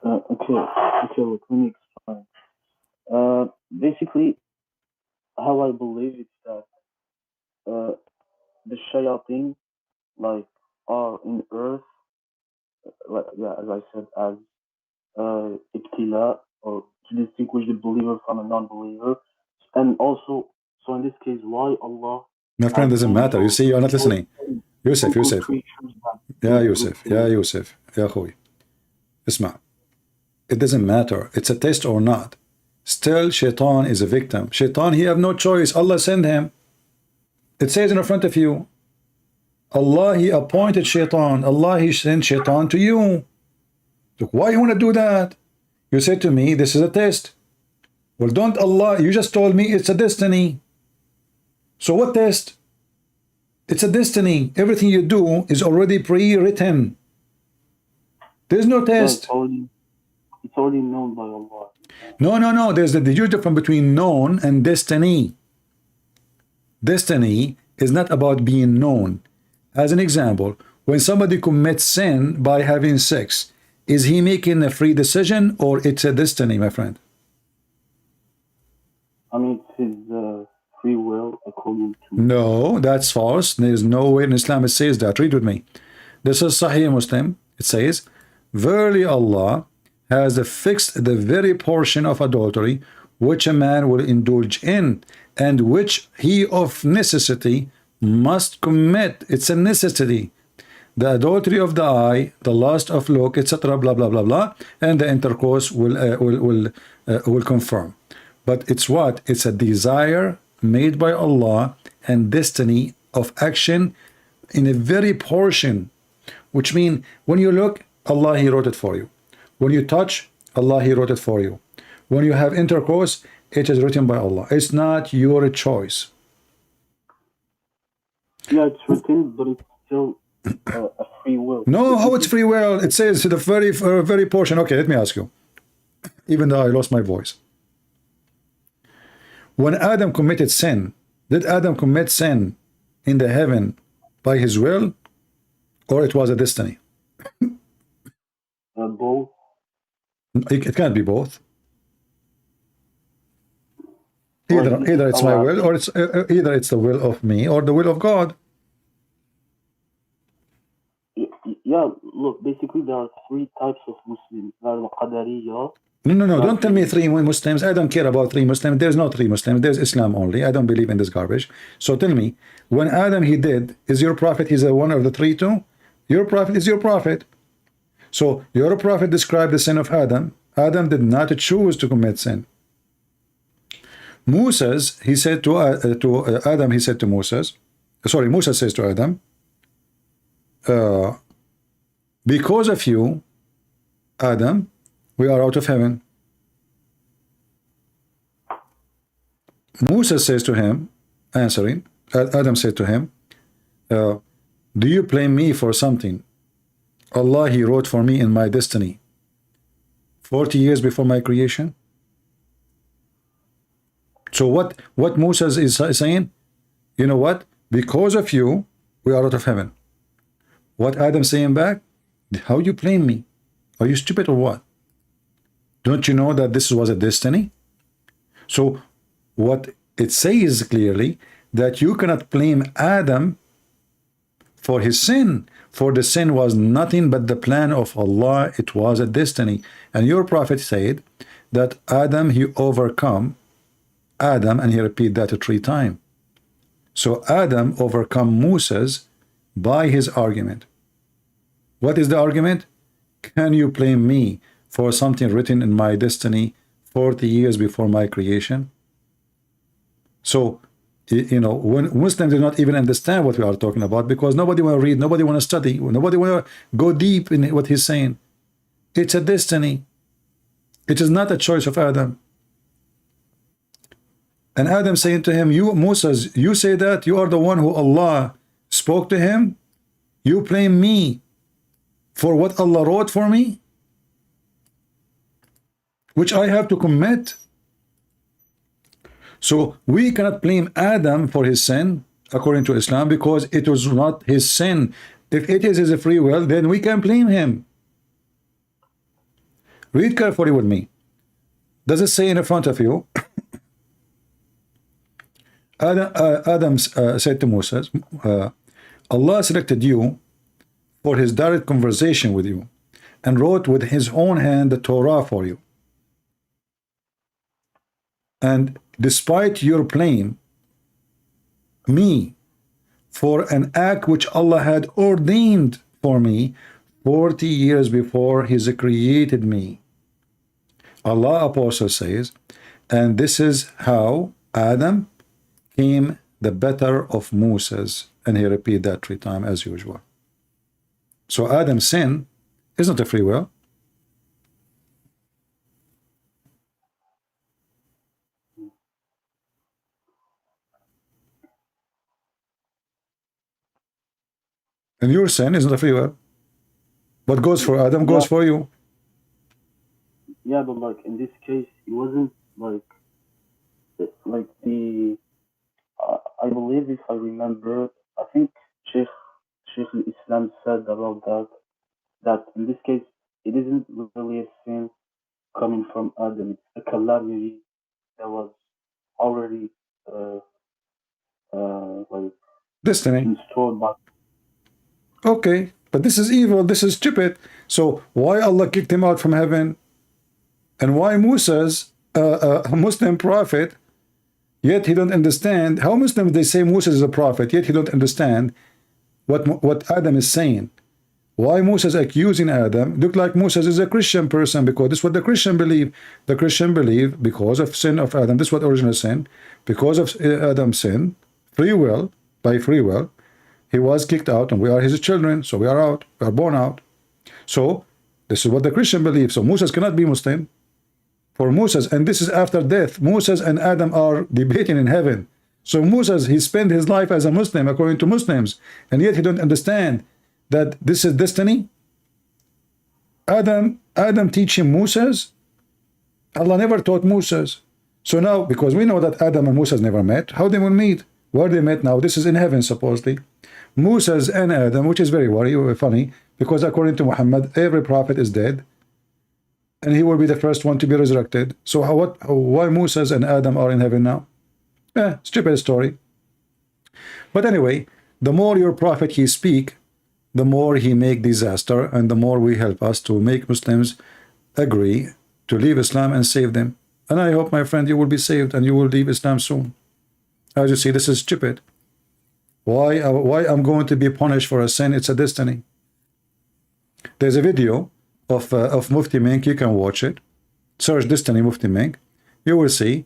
Okay, look, let me explain. Basically, how I believe is that the shayateen, like, are in earth, as I said, as ibtila, or to distinguish the believer from a non-believer, and also, so in this case, why Allah... My friend, doesn't matter. You see, you're not listening. Yusuf. Yeah, Yusuf. Ya Khoy. Isma. It doesn't matter. It's a test or not. Still, shaitan is a victim. Shaitan, he have no choice. Allah sent him. It says in front of you, Allah, he appointed shaitan. Allah, he sent shaitan to you. Look, why you want to do that? You said to me, this is a test. Well, don't Allah, you just told me it's a destiny. So what test? It's a destiny. Everything you do is already pre-written. There's no test. It's already known by Allah. No. There's the huge difference between known and destiny. Destiny is not about being known. As an example, when somebody commits sin by having sex, is he making a free decision or it's a destiny, my friend? I mean, it's his free will according to... No, that's false. There's no way in Islam it says that. Read with me. This is Sahih Muslim. It says, verily Allah has fixed the very portion of adultery which a man will indulge in, and which he of necessity must commit. It's a necessity. The adultery of the eye, the lust of look, etc., blah blah blah blah, and the intercourse will confirm. But it's what? It's a desire made by Allah and destiny of action in a very portion, which means when you look, Allah, He wrote it for you. When you touch, Allah, He wrote it for you. When you have intercourse, it is written by Allah. It's not your choice. Yeah, it's written, but it's still a free will. No, how it's free will? It says the very portion. Okay, let me ask you. Even though I lost my voice. When Adam committed sin, did Adam commit sin in the heaven by his will, or it was a destiny? Both. It can't be both. Either it's my will, or it's either it's the will of me or the will of God. Yeah, look, basically there are three types of Muslims. There are the Qadariya. No, don't tell me three Muslims. I don't care about three Muslims. There's no three Muslims. There's Islam only. I don't believe in this garbage. So tell me, when Adam he did, is your prophet, he's one of the three too? Your prophet is your prophet. So your prophet described the sin of Adam. Adam did not choose to commit sin. Moses, he said to Adam, he said to Moses, sorry, Musa says to Adam, because of you, Adam, we are out of heaven. Musa says to him, answering, Adam said to him, do you blame me for something Allah, He wrote for me in my destiny 40 years before my creation? So what Musa is saying, you know what? Because of you, we are out of heaven. What Adam saying back? How you blame me? Are you stupid or what? Don't you know that this was a destiny? So what it says clearly that you cannot blame Adam for his sin, for the sin was nothing but the plan of Allah. It was a destiny. And your prophet said that Adam, he overcome Adam, and he repeat that 3 times. So Adam overcome Moses by his argument. What is the argument? Can you blame me for something written in my destiny 40 years before my creation? So, you know, when Muslims do not even understand what we are talking about, because nobody want to read, nobody want to study, nobody want to go deep in what he's saying. It's a destiny. It is not a choice of Adam. And Adam saying to him, you, Moses, you say that you are the one who Allah spoke to him. You blame me for what Allah wrote for me, which I have to commit. So we cannot blame Adam for his sin, according to Islam, because it was not his sin. If it is his free will, then we can blame him. Read carefully with me. Does it say in front of you? Adam said to Moses, Allah selected you for his direct conversation with you and wrote with his own hand the Torah for you. And despite your blame me for an act which Allah had ordained for me 40 years before He created me. Allah Apostle says, and this is how Adam came the better of Moses, and he repeat that 3 times as usual. So Adam's sin is not a free will. And your sin is not a free will. What goes for Adam goes for you. Yeah, but like in this case, it wasn't like the. I believe, if I remember, I think Sheikh Islam said about that in this case it isn't really a sin coming from Adam. It's a calamity that was already like Destiny. installed by. Okay, but this is evil. This is stupid. So why Allah kicked him out from heaven? And why Musa's a Muslim prophet, yet he don't understand how Muslims they say Musa is a prophet, yet he don't understand what Adam is saying. Why Musa is accusing Adam? Look like Musa is a Christian person, because this is what the Christian believe. The Christian believe because of sin of Adam. This is what original sin. Because of Adam's sin, free will, by free will, he was kicked out, and we are his children, so we are out. We are born out. So this is what the Christian believe. So Musa cannot be Muslim. For Moses, and this is after death, Moses and Adam are debating in heaven. So Moses, he spent his life as a Muslim according to Muslims, and yet he don't understand that this is destiny. Adam teaching Moses. Allah never taught Moses. So now, because we know that Adam and Moses never met, how they will meet? Where they met now? This is in heaven supposedly. Moses and Adam, which is very funny, because according to Muhammad, every prophet is dead, and he will be the first one to be resurrected. So why Moses and Adam are in heaven now? Stupid story. But anyway, the more your prophet he speak, the more he make disaster, and the more we help us to make Muslims agree to leave Islam and save them. And I hope, my friend, you will be saved and you will leave Islam soon. As you see, this is stupid. Why I'm going to be punished for a sin? It's a destiny. There's a video of Mufti Menk. You can watch it. Search Destiny Mufti Menk. You will see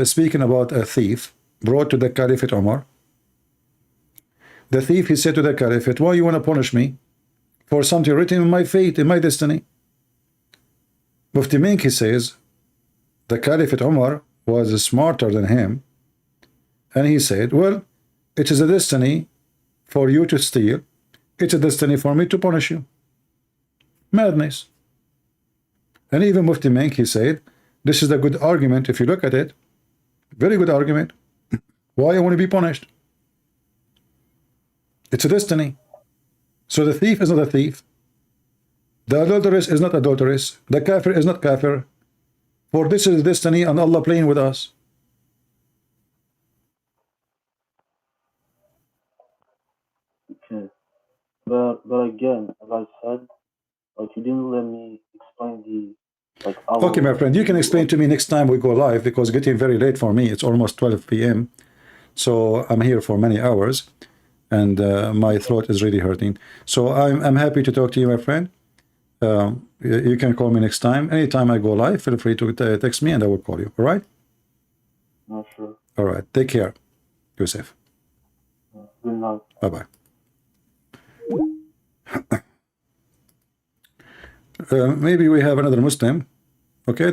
speaking about a thief brought to the Caliphate Umar. The thief, he said to the Caliphate, why you want to punish me for something written in my fate, in my destiny? Mufti Menk, he says, the Caliphate Umar was smarter than him, and he said, well, it is a destiny for you to steal. It's a destiny for me to punish you. Madness. And even Mufti Menk, he said, this is a good argument if you look at it. Very good argument. Why I want to be punished? It's a destiny. So the thief is not a thief. The adulteress is not adulteress. The kafir is not kafir. For this is destiny, and Allah playing with us. Okay. But again, as I said, like, you didn't let me explain the Okay, my friend, you can explain to me next time we go live, because it's getting very late for me. It's almost 12 p.m. So I'm here for many hours, and my throat is really hurting. So I'm happy to talk to you, my friend. You can call me next time. Anytime I go live, feel free to text me and I will call you. All right? Not sure. All right. Take care. Yusuf. Good night. Bye-bye. Maybe we have another Muslim. Okay.